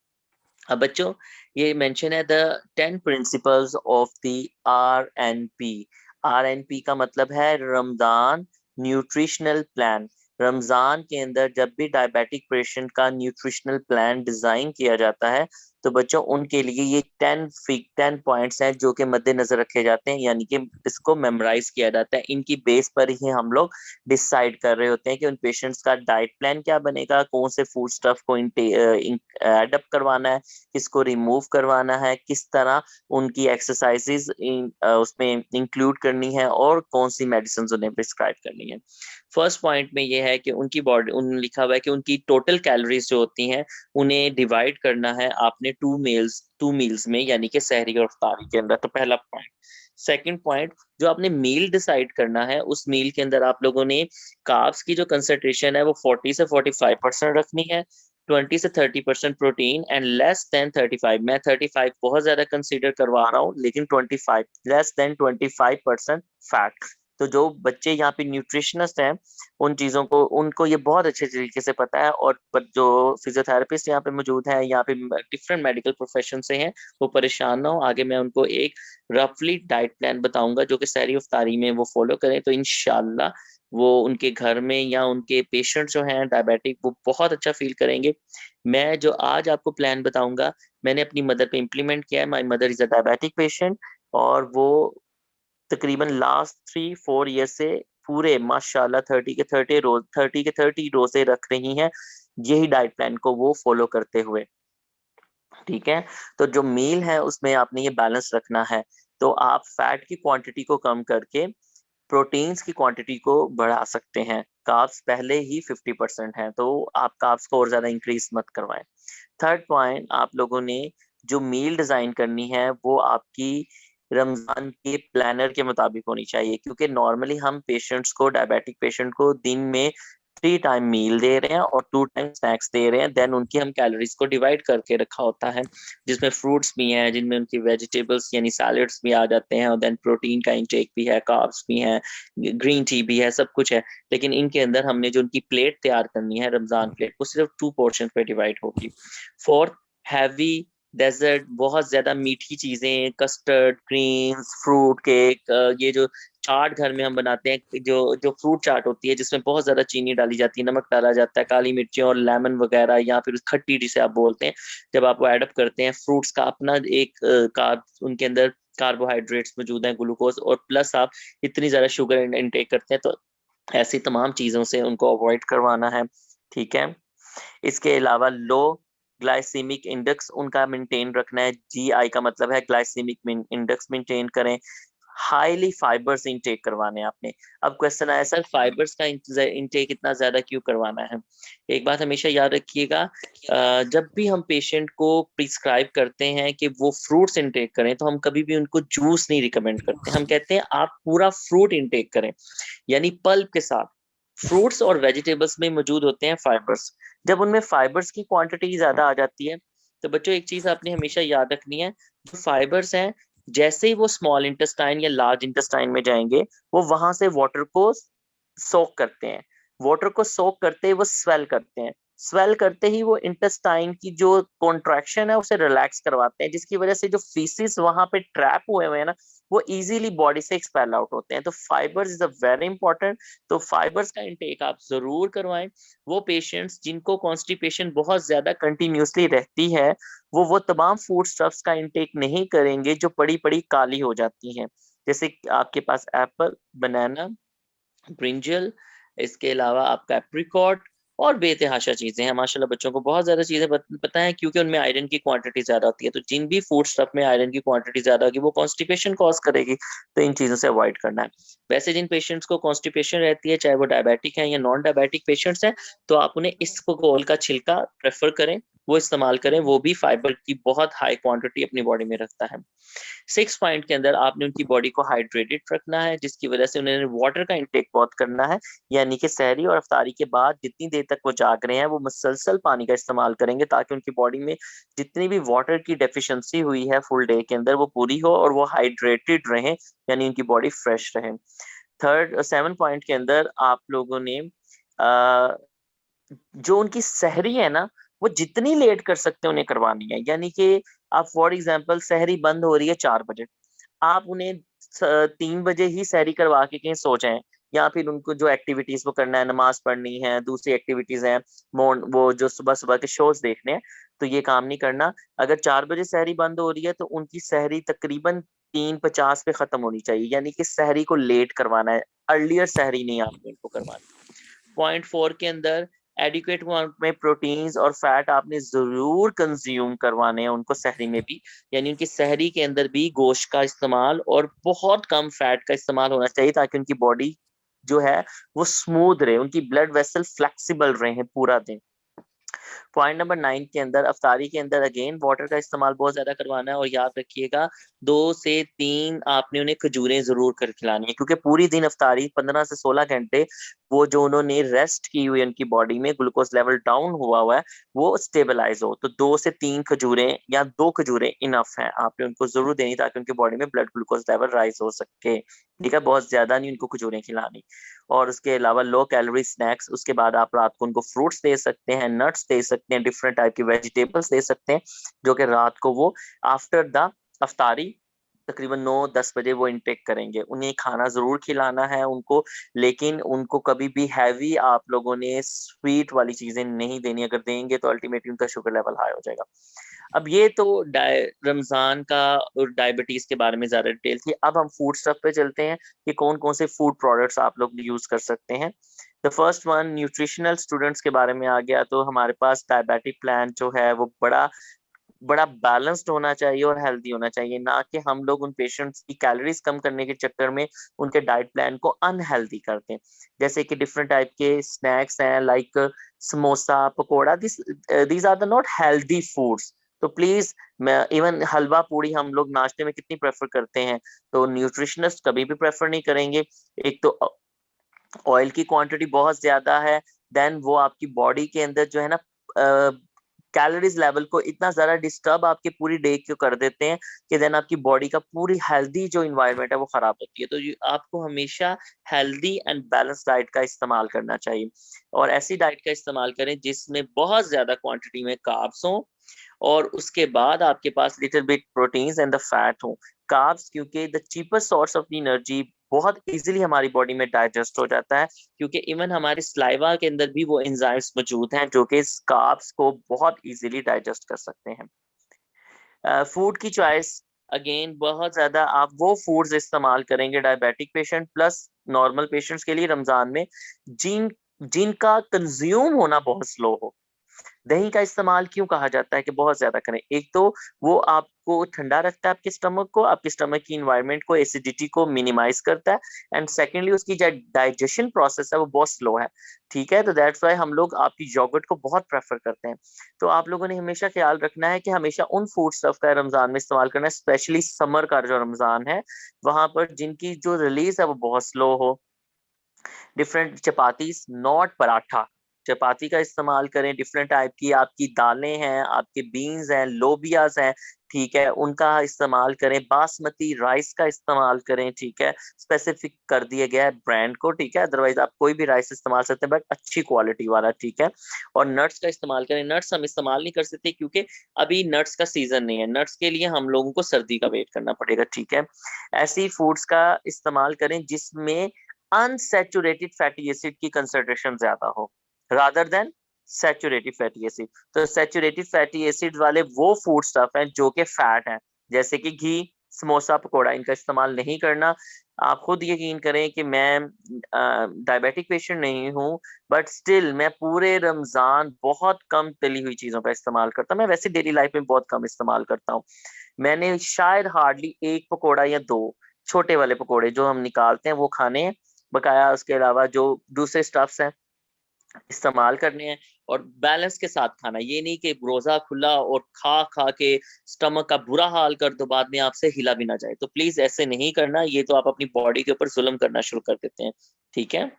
अब बच्चों, ये मेंशन है the 10 principles of the RNP। RNP का मतलब है रमजान न्यूट्रिशनल प्लान। रमजान के अंदर जब भी डायबिटिक पेशेंट का न्यूट्रिशनल प्लान डिजाइन किया जाता है, तो बच्चों उनके लिए ये 10 पॉइंट्स हैं जो कि मद्देनजर रखे जाते हैं, यानी कि इसको मेमोराइज किया जाता है। इनकी बेस पर ही हम लोग डिसाइड कर रहे होते हैं कि उन पेशेंट्स का डाइट प्लान क्या बनेगा, कौन से फूड स्टफ को एडअप करवाना है, किसको रिमूव करवाना है, किस तरह उनकी एक्सरसाइजेज उसमें इंक्लूड करनी है, और कौन सी मेडिसिन उन्हें प्रिस्क्राइब करनी है। फर्स्ट पॉइंट में ये है कि उनकी बॉडी, उन लिखा हुआ है कि उनकी टोटल कैलोरीज जो होती हैं उन्हें डिवाइड करना है आपने 2 मील्स में, यानी कि सहरी और इफ्तारी के अंदर। तो पहला पॉइंट। सेकंड पॉइंट, जो आपने मील डिसाइड करना है उस मील के अंदर आप लोगों ने कार्ब्स की जो कंसेंट्रेशन है वो 40 से 45% रखनी है, 20 से 30% प्रोटीन, एंड लेस देन 35। मैं 35 बहुत ज्यादा कंसीडर करवा रहा हूँ, लेकिन 25, लेस देन 25% फैट। तो जो बच्चे यहाँ पे न्यूट्रिशनिस्ट हैं, उन चीजों को उनको ये बहुत अच्छे तरीके से पता है, और जो फिजियोथेरेपिस्ट यहाँ पे मौजूद है, यहाँ पे डिफरेंट मेडिकल प्रोफेशन से हैं, वो परेशान ना हो। आगे मैं उनको एक रफली डाइट प्लान बताऊंगा जो कि सहरी इफ्तारी में वो फॉलो करें, तो इंशाल्लाह वो उनके घर में या उनके पेशेंट जो हैं डायबिटिक, वो बहुत अच्छा फील करेंगे। मैं जो आज आपको प्लान बताऊंगा, मैंने अपनी मदर पे इम्प्लीमेंट किया है। My mother is a diabetic patient, और वो तकरीबन लास्ट 3-4 ईयर से पूरे माशाल्लाह 30 के 30 रोजे रख रही हैं, यही डाइट प्लान को वो फॉलो करते हुए, ठीक है। तो जो मील है उसमें आपने ये बैलेंस रखना है। तो आप फैट की क्वांटिटी को कम करके प्रोटीन्स की क्वांटिटी को बढ़ा सकते हैं। कार्ब्स पहले ही 50% है, तो आप कार्ब्स को और ज्यादा इंक्रीज मत करवाएं। थर्ड पॉइंट, आप लोगों ने जो मील डिजाइन करनी है वो आपकी रमजान के प्लानर के मुताबिक होनी चाहिए, क्योंकि नॉर्मली हम पेशेंट्स को, डायबिटिक पेशेंट को दिन में 3 टाइम मील दे रहे हैं और 2 टाइम स्नैक्स दे रहे हैं। देन उनकी हम कैलोरीज को डिवाइड करके रखा होता है, जिसमें फ्रूट्स भी हैं, जिनमें उनकी वेजिटेबल्स यानी सैलड्स भी आ जाते हैं, और देन प्रोटीन का इंटेक भी है, कार्ब्स भी हैं, ग्रीन टी भी है, सब कुछ है। लेकिन इनके अंदर हमने जो उनकी प्लेट तैयार करनी है, रमजान प्लेट, वो सिर्फ 2 पोर्शन पे डिवाइड होगी। फोर्थ, हैवी डेजर्ट, बहुत ज्यादा मीठी चीजें, कस्टर्ड, क्रीम्स, फ्रूट केक, ये जो चाट घर में हम बनाते हैं, जो जो फ्रूट चाट होती है जिसमें बहुत ज्यादा चीनी डाली जाती है, नमक डाला जाता है, काली मिर्ची और लेमन वगैरह, या फिर खट्टी जिसे आप बोलते हैं, जब आप वो एडअप करते हैं, फ्रूट्स का अपना एक कार्ब, उनके अंदर कार्बोहाइड्रेट्स मौजूद हैं, ग्लूकोज, और प्लस आप इतनी ज्यादा शुगर इनटेक करते हैं, तो ऐसी तमाम चीजों से उनको अवॉइड करवाना है। ठीक है। इसके अलावा लो ग्लाइसेमिक इंडेक्स उनका मेंटेन रखना है। जीआई का मतलब है ग्लाइसेमिक इंडेक्स मेंटेन करें। हाईली फाइबर्स इंटेक करवाने हैं आपने। अब क्वेश्चन आया, सर फाइबर्स का इंटेक इतना ज्यादा क्यों करवाना है? एक बात हमेशा याद रखिएगा, जब भी हम पेशेंट को प्रिस्क्राइब करते हैं कि वो फ्रूट्स इंटेक करें, तो हम कभी भी उनको जूस नहीं रिकमेंड करते। हम कहते हैं आप पूरा फ्रूट इंटेक करें, यानी पल्प के साथ। फ्रूट्स और वेजिटेबल्स में मौजूद होते हैं फाइबर्स। जब उनमें फाइबर्स की क्वांटिटी ज्यादा आ जाती है, तो बच्चों एक चीज आपने हमेशा याद रखनी है, जो फाइबर्स हैं, जैसे ही वो स्मॉल इंटेस्टाइन या लार्ज इंटेस्टाइन में जाएंगे, वो वहां से वाटर को सोक करते हैं। वाटर को सोक करते ही वो स्वेल करते हैं। स्वेल करते ही वो इंटेस्टाइन की जो कॉन्ट्रैक्शन है उसे रिलैक्स करवाते हैं, जिसकी वजह से जो फीसिस वहां पे ट्रैप हुए हुए हैं ना, वो इजीली बॉडी से एक्सपेल आउट होते हैं। तो fibres is a very important. तो फाइबर्स का इंटेक आप जरूर करवाएं। वो पेशेंट्स जिनको कॉन्स्टिपेशन बहुत ज्यादा कंटिन्यूसली रहती है, वो तमाम फूड स्टफ्स का इंटेक नहीं करेंगे जो पड़ी पड़ी काली हो जाती हैं, जैसे आपके पास एप्पल, बनाना, ब्रिंजल, इसके अलावा आपका एप्रिकॉट, और बेतहाशा चीजें हैं। माशाल्लाह बच्चों को बहुत ज्यादा चीजें पता है, क्योंकि उनमें आयरन की क्वांटिटी ज्यादा होती है। तो जिन भी फूड स्टफ में आयरन की क्वांटिटी ज्यादा होगी, वो कॉन्स्टिपेशन कॉज करेगी, तो इन चीजों से अवॉइड करना है। वैसे जिन पेशेंट्स को कॉन्स्टिपेशन रहती है, चाहे वो डायबिटिक है या नॉन डायबिटिक पेशेंट्स हैं, तो आप उन्हें इसबगोल का छिलका प्रेफर करें, वो इस्तेमाल करें। वो भी फाइबर की बहुत हाई क्वांटिटी अपनी बॉडी में रखता है। 6 पॉइंट के अंदर आपने उनकी बॉडी को हाइड्रेटेड रखना है, जिसकी वजह से उन्हें वाटर का इंटेक बहुत करना है। यानी कि सहरी और अफ्तारी के बाद जितनी देर तक वो जाग रहे हैं, वो मुसलसल पानी का इस्तेमाल करेंगे, ताकि उनकी बॉडी में जितनी भी वाटर की डेफिशिएंसी हुई है फुल डे के अंदर, वो पूरी हो और वो हाइड्रेटेड रहें, यानी उनकी बॉडी फ्रेश रहे। 7 पॉइंट के अंदर आप लोगों ने जो उनकी सहरी है ना, वो जितनी लेट कर सकते हैं उन्हें करवानी है। यानी कि आप फॉर एग्जांपल सहरी बंद हो रही है 4 बजे, आप उन्हें 3 बजे ही सहरी करवा के कहीं सो जाएं, या फिर उनको जो एक्टिविटीज वो करना है, नमाज पढ़नी है, दूसरी एक्टिविटीज हैं, वो जो सुबह सुबह के शोज देखने हैं, तो ये काम नहीं करना। अगर 4 बजे सहरी बंद हो रही है, तो उनकी सहरी तकरीबन 3:50 पे खत्म होनी चाहिए, यानी कि सहरी को लेट करवाना है, अर्लियर सहरी नहीं आपको इनको करवानी। पॉइंट 4 के अंदर एडिक्वेट अमाउंट में प्रोटीन्स और फैट आपने जरूर कंज्यूम करवाने हैं उनको सहरी में भी। यानी उनकी सहरी के अंदर भी गोश्त का इस्तेमाल और बहुत कम फैट का इस्तेमाल होना चाहिए, ताकि उनकी बॉडी जो है वो स्मूथ रहे, उनकी ब्लड वेसल फ्लेक्सिबल रहे पूरा दिन। पॉइंट नंबर 9 के अंदर अफ्तारी के अंदर अगेन वाटर का इस्तेमाल बहुत ज्यादा करवाना है, और याद रखिएगा 2 से 3 आपने उन्हें खजूरें जरूर कर खिलानी है, क्योंकि पूरी दिन अफ्तारी 15 से 16 घंटे वो जो उन्होंने रेस्ट की हुई उनकी बॉडी में ग्लूकोज लेवल डाउन हुआ हुआ है, वो स्टेबलाइज हो। तो 2 से 3 खजूरें या 2 खजूरें इनफ है, आपने उनको जरूर देनी, ताकि उनकी बॉडी में ब्लड ग्लूकोज लेवल राइज हो सके। ठीक है, बहुत ज्यादा नहीं उनको खजूरें खिलानी। और उसके अलावा लो कैलोरी स्नैक्स, उसके बाद आप रात को उनको फ्रूट्स दे सकते हैं, नट्स दे सकते हैं, डिफरेंट टाइप की वेजिटेबल्स दे सकते हैं, जो कि रात को वो आफ्टर द अफ्तारी तकरीबन 9-10 बजे वो इनटेक करेंगे। उन्हें खाना जरूर खिलाना है उनको, लेकिन उनको कभी भी हैवी आप लोगों ने स्वीट वाली चीजें नहीं देनी। अगर देंगे तो अल्टीमेटली उनका शुगर लेवल हाई हो जाएगा। अब ये तो रमजान का और डायबिटीज के बारे में ज्यादा डिटेल थी। अब हम फूड स्टफ पे चलते हैं कि कौन कौन से फूड प्रोडक्ट्स आप लोग यूज कर सकते हैं। The first one nutritional students के बारे में आ गया, तो हमारे पास डायबिटिक प्लान जो है वो बड़ा बड़ा बैलेंस्ड होना चाहिए और हेल्दी होना चाहिए, ना कि हम लोग उन पेशेंट्स की कैलोरीज कम करने के चक्कर में उनके डाइट प्लान को अनहेल्दी करते हैं। जैसे कि डिफरेंट टाइप के स्नैक्स हैं, like samosa, pakora, these are the not healthy foods. तो प्लीज, मैं इवन हलवा पूड़ी हम लोग नाश्ते में कितनी प्रेफर करते हैं, तो न्यूट्रिशनिस्ट कभी भी प्रेफर नहीं करेंगे। एक तो ऑयल की क्वांटिटी बहुत ज्यादा है, देन वो आपकी बॉडी के अंदर जो है ना कैलोरीज लेवल को इतना ज्यादा डिस्टर्ब आपके पूरी डे को कर देते हैं कि देन आपकी बॉडी का पूरी हेल्दी जो इन्वायरमेंट है वो खराब होती है। तो आपको हमेशा हेल्दी एंड बैलेंस डाइट का इस्तेमाल करना चाहिए, और ऐसी डाइट का इस्तेमाल करें जिसमें बहुत ज्यादा क्वांटिटी में कार्ब्स हो, और उसके बाद आपके पास little bit proteins and the fat हो। कार्ब्स क्योंकि the cheapest source of energy, बहुत इजीली हमारी बॉडी में डाइजेस्ट हो जाता है, क्योंकि इवन हमारे स्लाइवा के अंदर भी वो एंजाइम्स मौजूद हैं जो कि इस कार्ब्स को बहुत इजीली डाइजेस्ट कर सकते हैं। फूड की चॉइस, अगेन बहुत ज्यादा आप वो फूड्स इस्तेमाल करेंगे diabetic patient plus normal patients के लिए रमजान में जिन जिनका कंज्यूम होना बहुत स्लो हो। दही का इस्तेमाल क्यों कहा जाता है कि बहुत ज्यादा करें? एक तो वो आपको ठंडा रखता है, आपके स्टमक को, आपके स्टमक की इन्वायरमेंट को, एसिडिटी को मिनिमाइज करता है, एंड सेकेंडली उसकी जो डाइजेशन प्रोसेस है वो बहुत स्लो है। ठीक है, तो दैट्स वाई हम लोग आपकी योगर्ट को बहुत प्रेफर करते हैं। तो आप लोगों ने हमेशा ख्याल रखना है कि हमेशा उन फूड स्टफ का रमजान में इस्तेमाल करना है, स्पेशली समर का जो रमजान है वहां पर जिनकी जो रिलीज है वो बहुत स्लो हो। डिफरेंट चपातीस, नॉट पराठा, चपाती का इस्तेमाल करें। डिफरेंट टाइप की आपकी दालें हैं, आपके बीन्स हैं, लोबियाज हैं, ठीक है, उनका इस्तेमाल करें। बासमती राइस का इस्तेमाल करें, ठीक है, स्पेसिफिक कर दिया गया है ब्रांड को, ठीक है, अदरवाइज आप कोई भी राइस इस्तेमाल करते हैं बट अच्छी क्वालिटी वाला, ठीक है। और नट्स का इस्तेमाल करें। नट्स हम इस्तेमाल नहीं कर सकते क्योंकि अभी नट्स का सीजन नहीं है, नट्स के लिए हम लोगों को सर्दी का वेट करना पड़ेगा, ठीक है। ऐसी फूड्स का इस्तेमाल करें जिसमें अनसैचुरेटेड फैटी एसिड की कंसंट्रेशन ज्यादा हो rather than saturated fatty acid. तो सैचुरेटेड फैटी एसिड वाले वो फूड स्टफ हैं जो कि फैट हैं, जैसे कि घी, समोसा, पकोड़ा, इनका इस्तेमाल नहीं करना। आप खुद यकीन करें कि मैं डायबिटिक पेशेंट नहीं हूँ, बट स्टिल मैं पूरे रमजान बहुत कम तली हुई चीजों का इस्तेमाल करता हूँ। मैं वैसे डेली लाइफ में बहुत कम इस्तेमाल करता हूँ। मैंने शायद हार्डली एक पकोड़ा या दो छोटे वाले पकोड़े जो हम निकालते हैं वो खाने हैं, बकाया उसके अलावा जो दूसरे स्टफ्स हैं इस्तेमाल करने हैं। और बैलेंस के साथ खाना, ये नहीं कि रोजा खुला और खा खा के स्टमक का बुरा हाल कर दो, बाद में आपसे हिला भी ना जाए। तो प्लीज ऐसे नहीं करना, ये तो आप अपनी बॉडी के ऊपर जुल्म करना शुरू कर देते हैं, ठीक है।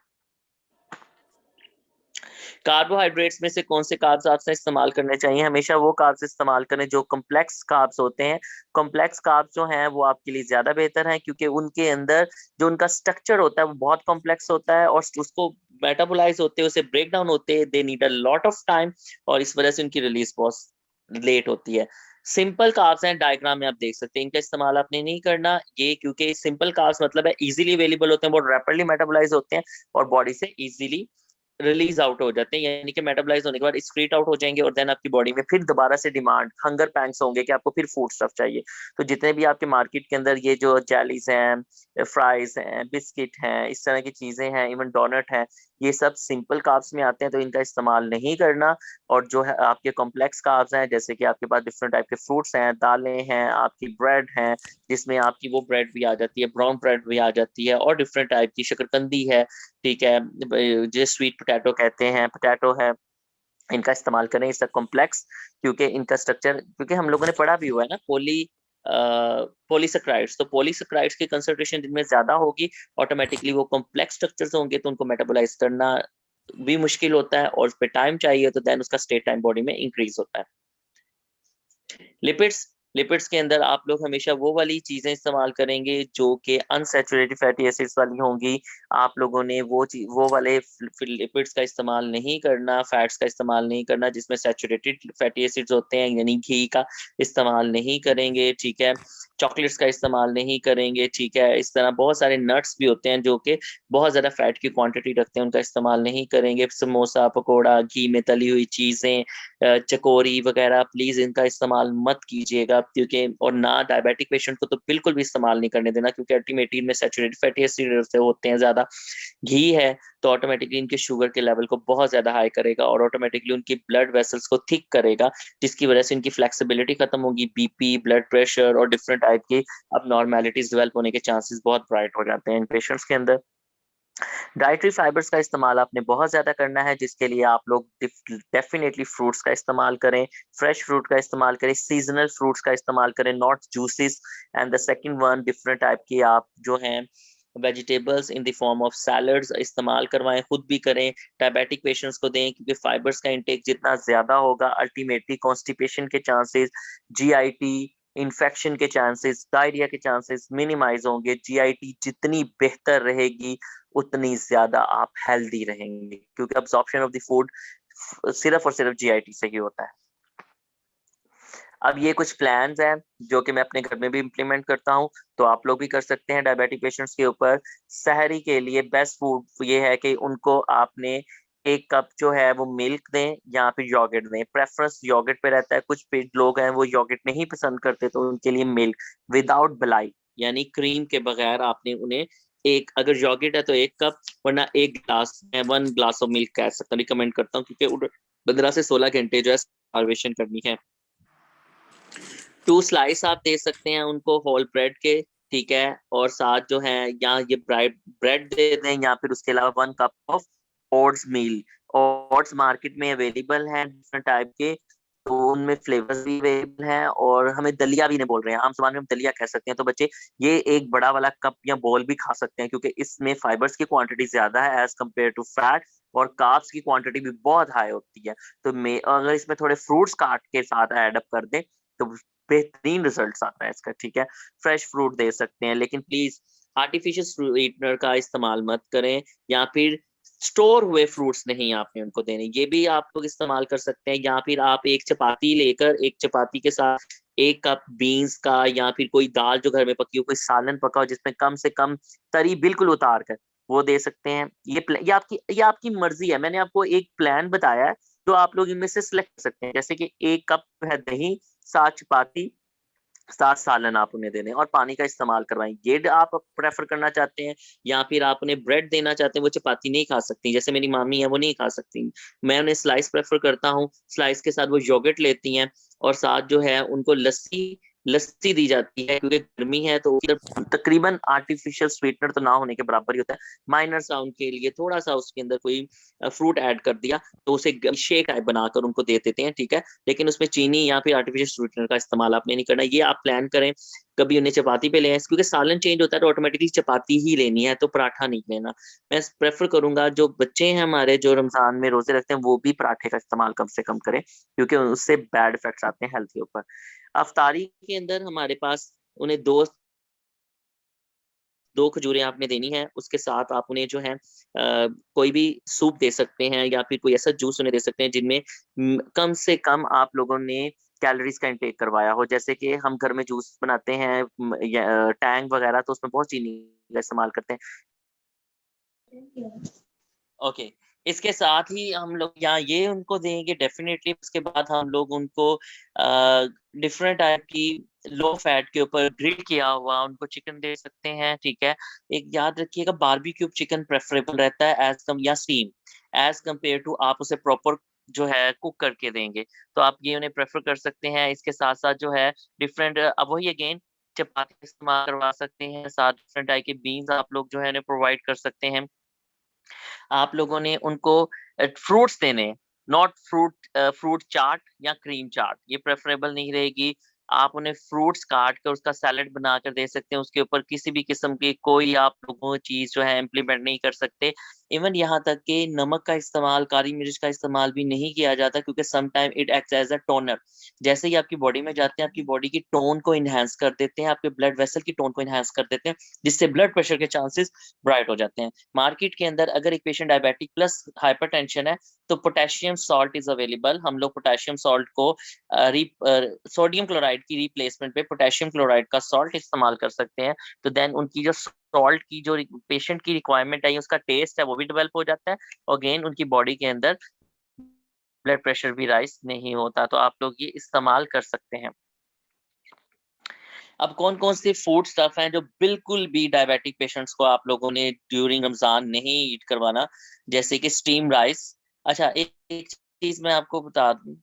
कार्बोहाइड्रेट्स में से कौन से कार्ब्स आपसे इस्तेमाल करने चाहिए? हमेशा वो कार्ब्स इस्तेमाल करें जो कॉम्प्लेक्स कार्ब्स होते हैं। कॉम्प्लेक्स कार्ब्स जो हैं वो आपके लिए ज्यादा बेहतर हैं, क्योंकि उनके अंदर जो उनका स्ट्रक्चर होता है वो बहुत कॉम्प्लेक्स होता है, और उसको मेटाबोलाइज होते हैं, उसे ब्रेक डाउन होते हैं, they need a lot of time, और इस वजह से उनकी रिलीज बहुत लेट होती है। सिंपल कार्ब्स हैं, डायग्राम में आप देख सकते हैं, इनका इस्तेमाल आपने नहीं करना, ये क्योंकि सिंपल कार्ब्स मतलब है इजीली अवेलेबल होते हैं, बहुत रैपिडली मेटाबोलाइज होते हैं और बॉडी से इजीली रिलीज आउट हो जाते हैं, यानी कि मेटाबोलाइज होने के बाद स्क्रीट आउट हो जाएंगे, और देन आपकी बॉडी में फिर दोबारा से डिमांड, हंगर पैंग्स होंगे कि आपको फिर फूड स्टफ चाहिए। तो जितने भी आपके मार्केट के अंदर ये जो जेलीज हैं, फ्राइज हैं, बिस्किट हैं, इस तरह की चीजें हैं, इवन डोनट हैं, ये सब सिंपल कार्ब्स में आते हैं, तो इनका इस्तेमाल नहीं करना। और जो है आपके कॉम्प्लेक्स कार्ब्स हैं, जैसे कि आपके पास डिफरेंट टाइप के फ्रूट्स हैं, दालें हैं, आपकी ब्रेड है, जिसमें आपकी वो ब्रेड भी आ जाती है, ब्राउन ब्रेड भी आ जाती है, और डिफरेंट टाइप की शकरकंदी है, ठीक है, जो स्वीट पोटैटो कहते हैं, पोटैटो है, इनका इस्तेमाल करें। इसका कॉम्प्लेक्स, क्योंकि इनका स्ट्रक्चर, क्योंकि हम लोगों ने पढ़ा भी हुआ है ना, पॉलीसेक्राइड्स, तो पॉलीसेक्राइड्स की कंसंट्रेशन जिनमें ज्यादा होगी, ऑटोमेटिकली वो कॉम्प्लेक्स स्ट्रक्चर्स होंगे, तो उनको मेटाबोलाइज करना भी मुश्किल होता है, और उस पर टाइम चाहिए, तो देन उसका स्टे टाइम बॉडी में इंक्रीज होता है। लिपिड्स, लिपिड्स के अंदर आप लोग हमेशा वो वाली चीजें इस्तेमाल करेंगे जो कि अनसैचुरेटेड फैटी एसिड्स वाली होंगी। आप लोगों ने वो वाले लिपिड्स का इस्तेमाल नहीं करना, फैट्स का इस्तेमाल नहीं करना जिसमें सैचुरेटेड फैटी एसिड्स होते हैं, यानी घी का इस्तेमाल नहीं करेंगे, ठीक है, चॉकलेट्स का इस्तेमाल नहीं करेंगे, ठीक है। इस तरह बहुत सारे नट्स भी होते हैं जो कि बहुत ज्यादा फैट की क्वांटिटी रखते हैं, उनका इस्तेमाल नहीं करेंगे। समोसा, पकोड़ा, घी में तली हुई चीजें, चकोरी वगैरह, प्लीज इनका इस्तेमाल मत कीजिएगा, क्योंकि और ना डायबिटिक पेशेंट को तो बिल्कुल भी इस्तेमाल नहीं करने देना, क्योंकि अल्टीमेटली इनमें सैचुरेटेड फैटी एसिड से होते हैं ज्यादा। घी है तो ऑटोमेटिकली इनके शुगर के लेवल को बहुत ज्यादा हाई करेगा और ऑटोमेटिकली उनकी ब्लड वेसल्स को थिक करेगा, जिसकी वजह से इनकी फ्लेक्सिबिलिटी खत्म होगी, बीपी, ब्लड प्रेशर और डिफरेंट टाइप की अब नॉर्मेलिटीज डेवलप होने के चांसेस बहुत ब्राइट हो जाते हैं इन पेशेंट्स के अंदर। डाइटरी फाइबर्स का इस्तेमाल आपने बहुत ज्यादा करना है, जिसके लिए आप लोग डेफिनेटली फ्रूट्स का इस्तेमाल करें, फ्रेश फ्रूट का इस्तेमाल करें, सीजनल फ्रूट्स का इस्तेमाल करें, not juices. And the second one, different type की आप जो हैं vegetables in the form of salads इस्तेमाल करवाएं, खुद भी करें, डायबिटिक पेशेंट्स को दें, क्योंकि फाइबर्स का इंटेक जितना ज्यादा होगा अल्टीमेटली कॉन्स्टिपेशन के चांसेस, जीआईटी इन्फेक्शन के चांसेस, डायरिया के चांसेस मिनिमाइज होंगे। जीआईटी जितनी बेहतर रहेगी उतनी ज्यादा आप हेल्दी रहेंगे, क्योंकि अब्जॉर्प्शन ऑफ द फूड सिर्फ और सिर्फ जीआईटी से ही होता है। अब ये कुछ प्लान्स हैं जो कि मैं अपने घर में भी इम्प्लीमेंट करता हूँ, तो आप लोग भी कर सकते हैं डायबिटिक पेशेंट्स के ऊपर। सहरी के लिए बेस्ट फूड ये है कि उनको आपने 1 कप जो है वो मिल्क दें या फिर योगर्ट दें। प्रेफरेंस योगर्ट पे रहता है, कुछ लोग हैं वो योगर्ट नहीं पसंद करते, तो उनके लिए मिल्क विदाउट मलाई यानी क्रीम के बगैर आपने उन्हें एक, अगर योगर्ट है तो 1 कप, वरना 1 ग्लास, मैं 1 ग्लास ऑफ मिल्क कह सकता हूँ, रिकमेंड करता हूँ, क्योंकि 15 से 16 घंटे जो है स्टारवेशन करनी है। 2 स्लाइस आप दे सकते हैं उनको होल ब्रेड के, ठीक है, और साथ जो है या ये ब्राइड ब्रेड दे दें, या फिर उसके अलावा 1 cup of oats meal. Oats market में अवेलेबल हैं डिफरेंट टाइप के, तो उनमें फ्लेवर्स भी अवेलेबल हैं, और हमें दलिया भी नहीं बोल रहे हैं, आम जबान में हम दलिया कह सकते हैं। तो बच्चे ये एक बड़ा वाला कप या बोल भी खा सकते हैं, क्योंकि इसमें फाइबर्स की क्वांटिटी ज्यादा है एज कम्पेयर टू फैट, और कार्ब्स की क्वांटिटी भी बहुत हाई होती है। तो मैं अगर इसमें थोड़े फ्रूट्स काट के साथ ऐड अप कर दें तो बेहतरीन रिजल्ट्स आता है इसका, ठीक है। फ्रेश फ्रूट दे सकते हैं, लेकिन प्लीज आर्टिफिशियल स्वीटनर का इस्तेमाल मत करें, या फिर स्टोर हुए फ्रूट्स नहीं आपने उनको देने, ये भी आप लोग इस्तेमाल कर सकते हैं। या फिर आप एक चपाती लेकर, एक चपाती के साथ 1 कप बीन्स का या फिर कोई दाल जो घर में पकी हो, कोई सालन पका हो जिसमें कम से कम तरी बिल्कुल उतार कर, वो दे सकते हैं। ये आपकी मर्जी है, मैंने आपको एक प्लान बताया है जो आप लोग इनमें से सिलेक्ट कर सकते हैं, जैसे कि 1 कप है दही, 7 चपाती, 7 सालन आप उन्हें दे दें और पानी का इस्तेमाल करवाएं। ये आप प्रेफर करना चाहते हैं, या फिर आप उन्हें ब्रेड देना चाहते हैं, वो चपाती नहीं खा सकती, जैसे मेरी मामी है वो नहीं खा सकती, मैं उन्हें स्लाइस प्रेफर करता हूँ। स्लाइस के साथ वो योगर्ट लेती हैं, और साथ जो है उनको लस्सी लस्सी दी जाती है, क्योंकि गर्मी है तो तकरीबन आर्टिफिशियल स्वीटनर तो ना होने के बराबर ही होता है। माइनर सा उनके लिए थोड़ा सा उसके अंदर कोई फ्रूट ऐड कर दिया, तो उसे शेक टाइप बनाकर उनको दे देते हैं, ठीक है। लेकिन उसमें चीनी या फिर आर्टिफिशियल स्वीटनर का इस्तेमाल आपने नहीं करना, ये आप प्लान करें। कभी उन्हें चपाती पे ले आए, क्योंकि सालन चेंज होता है तो ऑटोमेटिकली चपाती ही लेनी है, तो पराठा नहीं लेना। मैं प्रेफर करूंगा जो बच्चे हैं हमारे जो रमजान में रोजे रखते हैं, वो भी पराठे का इस्तेमाल कम से कम करें, क्योंकि उससे बैड इफेक्ट्स आते हैं हेल्थ के ऊपर। अफ्तारी के अंदर हमारे पास उन्हें दो खजूरें आपने देनी है, उसके साथ आप उन्हें जो है कोई भी सूप दे सकते हैं, या फिर कोई ऐसा जूस उन्हें दे सकते हैं जिनमें कम से कम आप लोगों ने कैलोरीज का इंटेक करवाया हो। जैसे कि हम घर में जूस बनाते हैं टैंग वगैरह, तो उसमें बहुत चीनी का इस्तेमाल करते हैं। ओके, इसके साथ ही हम लोग यहाँ ये उनको देंगे डेफिनेटली। उसके बाद हम लोग उनको डिफरेंट टाइप की लो फैट के ऊपर ग्रिल किया हुआ उनको चिकन दे सकते हैं, ठीक है। एक याद रखिएगा, बारबेक्यू चिकन प्रेफरेबल रहता है एज कम या स्टीम, एज कम्पेयर टू आप उसे प्रॉपर जो है कुक करके देंगे, तो आप ये उन्हें प्रेफर कर सकते हैं। इसके साथ साथ जो है डिफरेंट, अब वही अगेन चपाती इस्तेमाल करवा सकते हैं, साथ डिफरेंट टाइप के बीन्स आप लोग जो है उन्हें प्रोवाइड कर सकते हैं। आप लोगों ने उनको फ्रूट्स देने, नॉट फ्रूट चाट या क्रीम चाट, ये प्रेफरेबल नहीं रहेगी। आप उन्हें फ्रूट्स काट कर उसका सैलेड बनाकर दे सकते हैं, उसके ऊपर किसी भी किस्म की कोई आप लोगों चीज जो है इम्प्लीमेंट नहीं कर सकते। इवन यहाँ तक कि नमक का इस्तेमाल, काली मिर्च का इस्तेमाल भी नहीं किया जाता, क्योंकि some time it acts as a toner. जैसे ही आपकी बॉडी में जाते हैं, आपकी बॉडी की टोन को इनहेंस कर देते हैं, आपके ब्लड वेसल की टोन को इनहेंस कर देते हैं, जिससे ब्लड प्रेशर के चांसेस ब्राइट हो जाते हैं। मार्केट के अंदर अगर एक पेशेंट डायबिटिक प्लस हाइपरटेंशन है, तो पोटेशियम सॉल्ट इज अवेलेबल। हम लोग पोटेशियम सॉल्ट को सोडियम क्लोराइड की रिप्लेसमेंट पे पोटेशियम क्लोराइड का सॉल्ट इस्तेमाल कर सकते हैं। तो देन उनकी जो सॉल्ट की जो पेशेंट की रिक्वायरमेंट है, उसका टेस्ट है, वो भी डेवलप हो जाता है, और अगेन उनकी बॉडी के अंदर ब्लड प्रेशर भी राइज नहीं होता। तो आप लोग ये इस्तेमाल कर सकते हैं। अब कौन कौन से फूड स्टफ हैं जो बिल्कुल भी डायबिटिक पेशेंट्स को आप लोगों ने ड्यूरिंग रमजान नहीं ईट करवाना, जैसे कि स्टीम राइस। अच्छा, एक चीज मैं आपको बता दूं।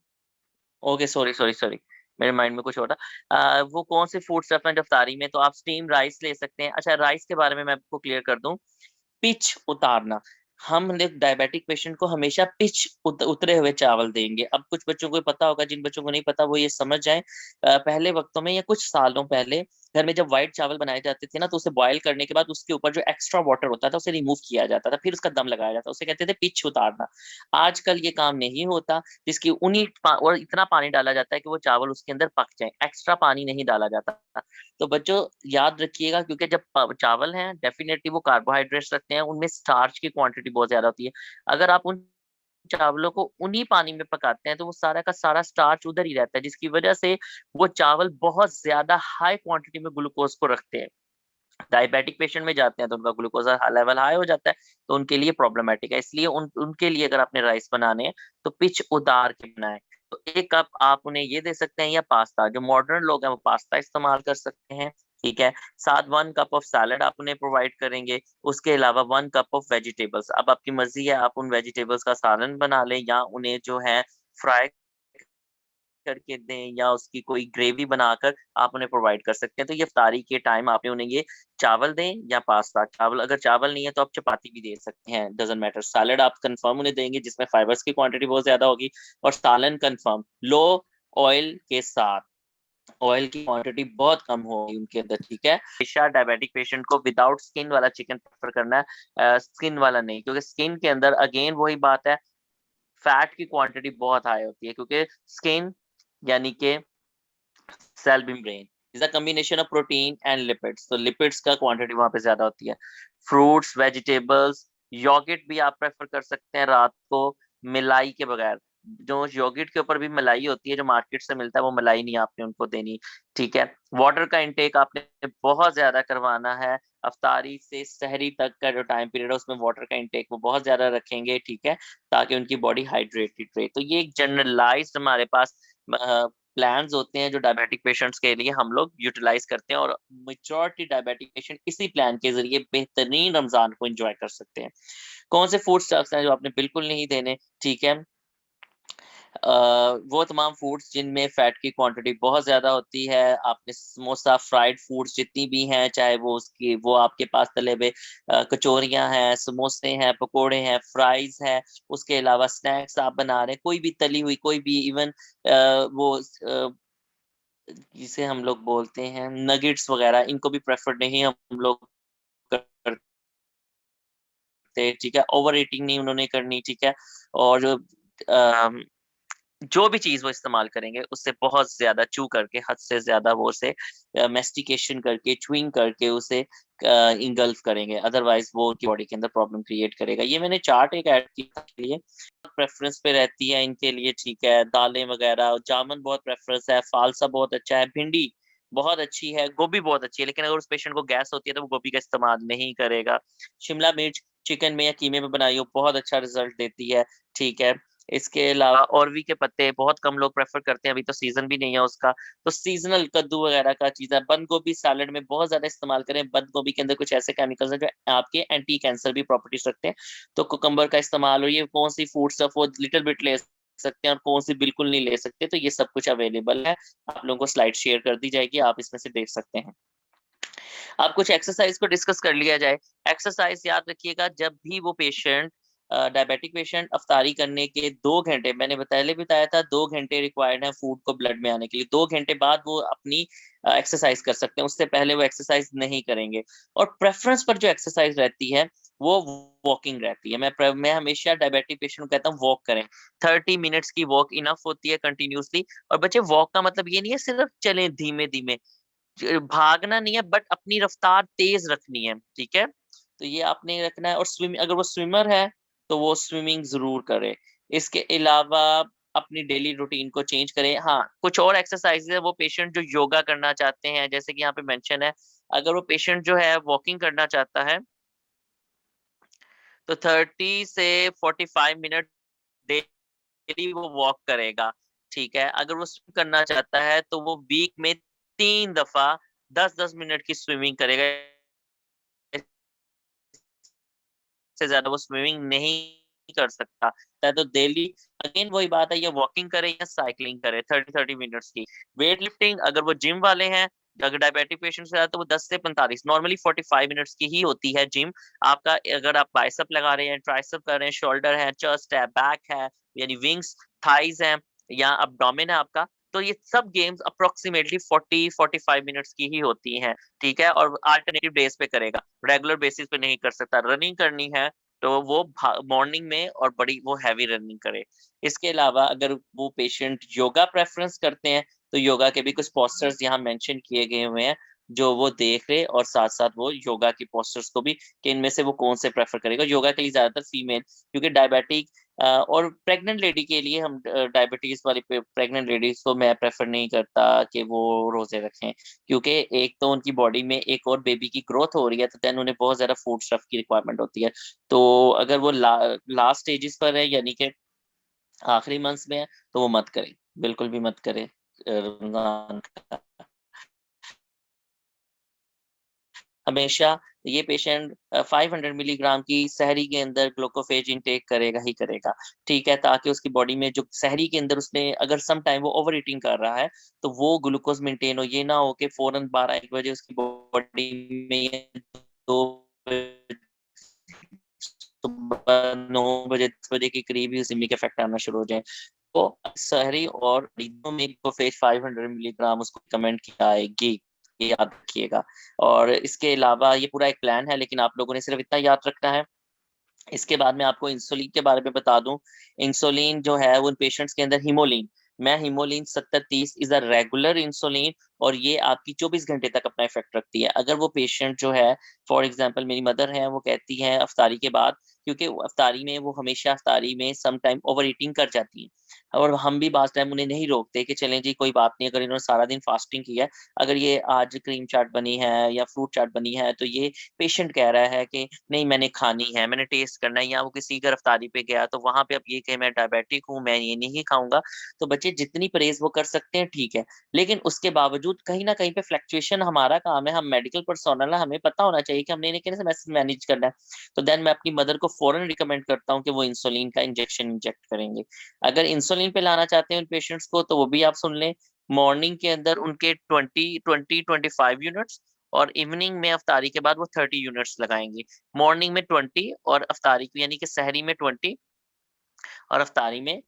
ओके, सॉरी सॉरी सॉरी, मेरे माइंड में कुछ और था। वो कौन से फूड स्टफ हैं जो इफ्तारी में, तो आप स्टीम राइस ले सकते हैं। अच्छा, राइस के बारे में मैं आपको क्लियर कर दूं। पिच उतारना, हम डायबिटिक पेशेंट को हमेशा पिच उतरे हुए चावल देंगे। अब कुछ बच्चों को पता होगा, जिन बच्चों को नहीं पता वो ये समझ जाए। पहले वक्तों में या कुछ सालों पहले घर में जब व्हाइट चावल बनाए जाते थे ना, तो उसे बॉयल करने के बाद उसके ऊपर जो एक्स्ट्रा वाटर होता था उसे रिमूव किया जाता था, फिर उसका दम लगाया जाता, उसे कहते थे पिच उतारना। आजकल ये काम नहीं होता, जिसकी और इतना पानी डाला जाता है कि वो चावल उसके अंदर पक जाए, एक्स्ट्रा पानी नहीं डाला जाता। तो बच्चों याद रखिएगा, क्योंकि जब चावल हैं डेफिनेटली वो कार्बोहाइड्रेट्स रखते हैं, उनमें स्टार्च की क्वांटिटी बहुत ज्यादा होती है। अगर आप उन चावलों को उन्हीं पानी में पकाते हैं, तो वो सारा का सारा स्टार्च उधर ही रहता है, जिसकी वजह से वो चावल बहुत ज्यादा हाई क्वांटिटी में ग्लूकोज को रखते हैं। डायबिटिक पेशेंट में जाते हैं तो उनका ग्लूकोज लेवल हाई हो जाता है, तो उनके लिए प्रॉब्लमेटिक है। इसलिए उनके लिए अगर आपने राइस बनाने हैं तो पिच उतार के बनाएं। तो एक कप आप उन्हें ये दे सकते हैं, या पास्ता, जो मॉडर्न लोग हैं वो पास्ता इस्तेमाल कर सकते हैं। ठीक है, साथ 1 कप ऑफ सैलड आप उन्हें प्रोवाइड करेंगे। उसके अलावा 1 कप ऑफ वेजिटेबल्स, अब आपकी मर्जी है, आप उन वेजिटेबल्स का सालन बना लें, या उन्हें जो है फ्राई करके दें, या उसकी कोई ग्रेवी बनाकर आप उन्हें प्रोवाइड कर सकते हैं। तो ये इफ्तारी के टाइम आपने उन्हें ये चावल दें या पास्ता। चावल, अगर चावल नहीं है तो आप चपाती भी दे सकते हैं, डजंट मैटर। सैलड आप कंफर्म उन्हें देंगे, जिसमें फाइबर्स की क्वांटिटी बहुत ज्यादा होगी, और सालन कंफर्म लो ऑयल के साथ। ऑयल की क्वांटिटी बहुत कम होगी उनके अंदर। ठीक है, हमेशा डायबिटिक पेशेंट को विदाउट स्किन वाला चिकन प्रेफर करना है, स्किन वाला नहीं, क्योंकि स्किन के अंदर अगेन वही बात है, फैट की क्वांटिटी बहुत हाई होती है, क्योंकि स्किन यानी कि cell membrane is a combination of protein and lipids, तो लिपिड्स का क्वांटिटी वहां पे ज्यादा होती है। फ्रूट्स, वेजिटेबल्स, योगिर्ट भी आप प्रेफर कर सकते हैं रात को, मिलाई के बगैर। जो योगिर्ट के ऊपर भी मलाई होती है, जो मार्केट से मिलता है, वो मलाई नहीं आपने उनको देनी। ठीक है, वाटर का इंटेक आपने बहुत ज्यादा करवाना है। अफ्तारी से सहरी तक का जो टाइम पीरियड है उसमें वाटर का इंटेक वो बहुत ज्यादा रखेंगे। ठीक है, ताकि उनकी बॉडी हाइड्रेटेड रहे। तो ये एक जनरलाइज्ड हमारे पास प्लान्स होते हैं जो डायबिटिक पेशेंट्स के लिए हम लोग यूटिलाइज करते हैं, और मेजॉरिटी डायबिटिक पेशेंट इसी प्लान के जरिए बेहतरीन रमजान को एंजॉय कर सकते हैं। कौन से फूड स्टफ्स हैं जो आपने बिल्कुल नहीं देने? ठीक है, वो तमाम फूड्स जिनमें फैट की क्वांटिटी बहुत ज्यादा होती है। आपने समोसा, फ्राइड फूड्स जितनी भी हैं, चाहे वो उसकी वो आपके पास तले हुए कचौरियां हैं, समोसे हैं, पकोड़े हैं, फ्राइज है, उसके अलावा स्नैक्स आप बना रहे हैं, कोई भी तली हुई, कोई भी इवन वो जिसे हम लोग बोलते हैं नगेट्स वगैरह, इनको भी प्रेफर नहीं हम लोग करते। ठीक है, ओवर ईटिंग नहीं उन्होंने करनी। ठीक है, और जो भी चीज वो इस्तेमाल करेंगे उससे बहुत ज्यादा चू करके, हद से ज्यादा वो उसे मेस्टिकेशन करके, च्युइंग करके उसे इंगल्फ करेंगे, अदरवाइज वो उनकी बॉडी के अंदर प्रॉब्लम क्रिएट करेगा। ये मैंने चार्ट एक ऐड किया के लिए, प्रेफरेंस पे रहती है इनके लिए। ठीक है, दालें वगैरह, जामुन बहुत प्रेफरेंस है, फालसा बहुत अच्छा है, भिंडी बहुत अच्छी है, गोभी बहुत अच्छी है, लेकिन अगर उस पेशेंट को गैस होती है तो वो गोभी का इस्तेमाल नहीं करेगा। शिमला मिर्च चिकन में या कीमे में बनाई हो बहुत अच्छा रिजल्ट देती है। ठीक है, इसके अलावा अरवी के पत्ते बहुत कम लोग प्रेफर करते हैं, अभी तो सीजन भी नहीं है उसका, तो सीजनल कद्दू वगैरह का चीज है। बंद गोभी सैलेड में बहुत ज्यादा इस्तेमाल करें, बंद गोभी के अंदर कुछ ऐसे केमिकल्स हैं जो आपके एंटी कैंसर भी प्रॉपर्टीज रखते हैं। तो कुकम्बर का इस्तेमाल, और ये कौन सी फूड स्टफ वो लिटिल बिट ले सकते हैं और कौन सी बिल्कुल नहीं ले सकते, तो ये सब कुछ अवेलेबल है। आप लोगों को स्लाइड शेयर कर दी जाएगी, आप इसमें से देख सकते हैं। अब कुछ एक्सरसाइज को डिस्कस कर लिया जाए। एक्सरसाइज याद रखिएगा, जब भी वो पेशेंट डायबिटिक पेशेंट अफ्तारी करने के 2 घंटे, मैंने पहले बताया था 2 घंटे रिक्वायर्ड है फूड को ब्लड में आने के लिए, 2 घंटे बाद वो अपनी एक्सरसाइज कर सकते हैं, उससे पहले वो एक्सरसाइज नहीं करेंगे। और प्रेफ़रेंस पर जो एक्सरसाइज रहती है, वो वॉकिंग रहती है। मैं हमेशा डायबिटिक पेशेंट को कहता हूँ वॉक करें, 30 मिनट्स की वॉक इनफ होती है कंटिन्यूअसली। और बच्चे वॉक का मतलब ये नहीं है सिर्फ चलें धीमे-धीमे, भागना नहीं है बट अपनी रफ्तार तेज रखनी है, ठीक है? तो ये आपने रखना है। और अगर वो स्विमर है, तो वो स्विमिंग ज़रूर करे। इसके अलावा अपनी डेली रूटीन को चेंज करें। हाँ, कुछ और एक्सरसाइज़ है वो पेशेंट जो योगा करना चाहते हैं, जैसे कि यहाँ पे मेंशन है, अगर वो पेशेंट जो है वॉकिंग करना चाहता है, तो 30 से 45 मिनट डेली वो वॉक करेगा, ठीक है? अगर वो स्विम करना चाहता है, तो वो वीक में 3 दफ़ा 10-10 मिनट की स्विमिंग करेगा। इससे ज़्यादा वो स्विमिंग नहीं कर सकता। या तो डेली अगेन वही बात है, या वॉकिंग करे या साइक्लिंग करे 30-30 मिनट्स की। वेट लिफ्टिंग अगर वो जिम वाले हैं, अगर डायबिटिक पेशेंट्स हैं तो वो 10 से 45, नॉर्मली 45 मिनट्स की ही होती है जिम। आपका अगर आप बाइसेप लगा रहे हैं, ट्राइसेप कर रहे हैं, शोल्डर है, चेस्ट है, बैक है, यानी विंग्स, थाइज़ हैं या एब्डोमेन है आपका, तो ये सब गेम्स अप्रॉक्सिमेटली 40-45 मिनट्स की ही होती हैं, ठीक है? और अल्टरनेटिव डेज़ पे करेगा, रेगुलर बेसिस पे नहीं कर सकता। रनिंग करनी है, तो वो मॉर्निंग में और बड़ी वो हेवी रनिंग करे। इसके अलावा अगर वो पेशेंट योगा प्रेफ़रेंस करते हैं, तो योगा के भी कुछ पोस्चर्स यहाँ मेंशन किए गए हुए हैं, जो वो देख ले और साथ-साथ वो योगा की पोस्चर्स को भी, कि इनमें से वो कौन से प्रेफ़र करेगा। योगा के लिए ज़्यादातर फीमेल, क्योंकि डायबिटिक और प्रेग्नेंट लेडी के लिए हम डायबिटीज़ वाली प्रेग्नेंट लेडीज़ को मैं प्रेफ़र नहीं करता कि वो रोज़े रखें। क्योंकि एक तो उनकी बॉडी में एक और बेबी की ग्रोथ हो रही है, तो देन उन्हें बहुत ज़्यादा फूड स्टफ की रिक्वायरमेंट होती है। तो अगर वो लास्ट स्टेजेस पर है, यानी कि आखिरी मंथ्स में है, तो वो मत करें, बिल्कुल भी मत करें रमज़ान का। हमेशा ये पेशेंट 500 मिलीग्राम की सहरी के अंदर ग्लूकोफेज इनटेक करेगा ही करेगा, ठीक है? ताकि उसकी बॉडी में जो सहरी के अंदर उसने अगर सम टाइम वो ओवर ईटिंग कर रहा है, तो वो ग्लूकोज़ मेंटेन हो। ये ना हो कि फ़ौरन 12-1 बजे उसकी बॉडी में ये 2 सुबह 9 बजे, 10 बजे के करीब ही सिमिक इफ़ेक्ट आना शुरू हो जाए। तो शहरी और मरीजों में ग्लूकोफेज 500 मिलीग्राम उसको रिकमेंड की जाएगी, ये याद रखिएगा। और इसके अलावा ये पूरा एक प्लान है, लेकिन आप लोगों ने सिर्फ इतना याद रखना है। इसके बाद मैं आपको इंसुलिन के बारे में बता दूँ। इंसुलिन जो है उन पेशेंट्स के अंदर हिमोलिन, मैं हिमोलिन 70-30 इज़ अ रेगुलर इंसुलिन, और ये आपकी 24 घंटे तक अपना इफ़ेक्ट रखती है। अगर वो पेशेंट जो है, फॉर एग्ज़ाम्पल मेरी मदर हैं, वो कहती हैं इफ्तारी के बाद, क्योंकि इफ्तारी में वो हमेशा इफ्तारी में सम टाइम ओवर ईटिंग कर जाती हैं, और हम भी बाज़ टाइम उन्हें नहीं रोकते कि चलें जी कोई बात नहीं, अगर इन्होंने सारा दिन फास्टिंग की है, अगर ये आज क्रीम चाट बनी है या फ्रूट चाट बनी है, तो ये पेशेंट कह रहा है कि नहीं मैंने खानी है, मैंने टेस्ट करना है, या वो किसी गिरफ्तारी पे गया तो वहाँ पे अब ये कहे मैं डायबिटिक हूँ, मैं ये नहीं खाऊँगा। तो बच्चे जितनी परहेज़ वो कर सकते हैं ठीक है, लेकिन उसके बावजूद कहीं न कहीं पे फ्लक्चुएशन हमारा काम है, हम मेडिकल पर्सोनल है, हमें पता होना चाहिए कि हमने इन्हें कैसे मैनेज करना है। तो देन मैं अपनी मदर को फ़ौरन रिकमेंड करता हूँ कि वो इंसुलिन का इंजेक्शन इंजेक्ट करेंगे। अगर इंसुलिन पे लाना चाहते हैं उन पेशेंट्स को, तो वो भी आप सुन लें, मॉर्निंग के अंदर उनके 20-25 यूनिट्स, और इवनिंग में इफ्तारी के बाद वो 30 यूनिट्स लगाएँगे। मॉर्निंग में 20 और इफ्तारी को, यानी कि सहरी में 20 और इफ्तारी में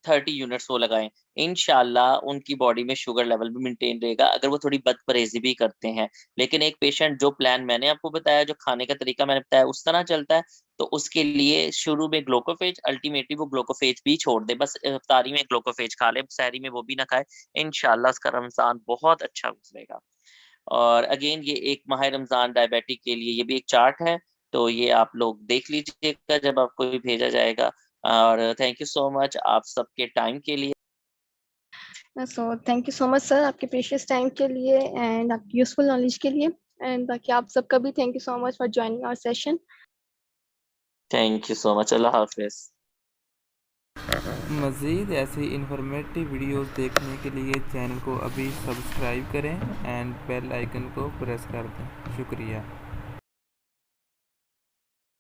30 यूनिट्स वो लगाएँ। इंशाअल्लाह उनकी बॉडी में शुगर लेवल भी मेंटेन रहेगा, अगर वो थोड़ी बदपरहेज़ी भी करते हैं। लेकिन एक पेशेंट जो प्लान मैंने आपको बताया, जो खाने का तरीका मैंने बताया उस तरह चलता है, तो उसके लिए शुरू में ग्लूकोफेज, अल्टीमेटली वो ग्लूकोफेज भी छोड़ दे, बस इफ्तारी में ग्लूकोफेज खा ले, सहरी में वो भी ना खाए। इंशाअल्लाह उसका रमज़ान बहुत अच्छा गुज़रेगा। और अगेन ये एक माह रमज़ान डायबिटिक के लिए ये भी एक चार्ट है, तो ये आप लोग देख लीजिएगा जब आपको ये भेजा जाएगा। और थैंक यू सो मच आप सबके टाइम के लिए। So thank you so much sir आपके प्रीशियस टाइम के लिए एंड आपकी यूज़फुल नॉलेज के लिए एंड बाकी आप सबका भी thank you so much for joining our session. Thank you so much. अल्लाह हाफ़िज़। मज़ीद ऐसी इन्फॉर्मेटिव वीडियोस देखने के लिए चैनल को अभी सब्सक्राइब करें एंड बेल आइकन को प्रेस कर दें। शुक्रिया।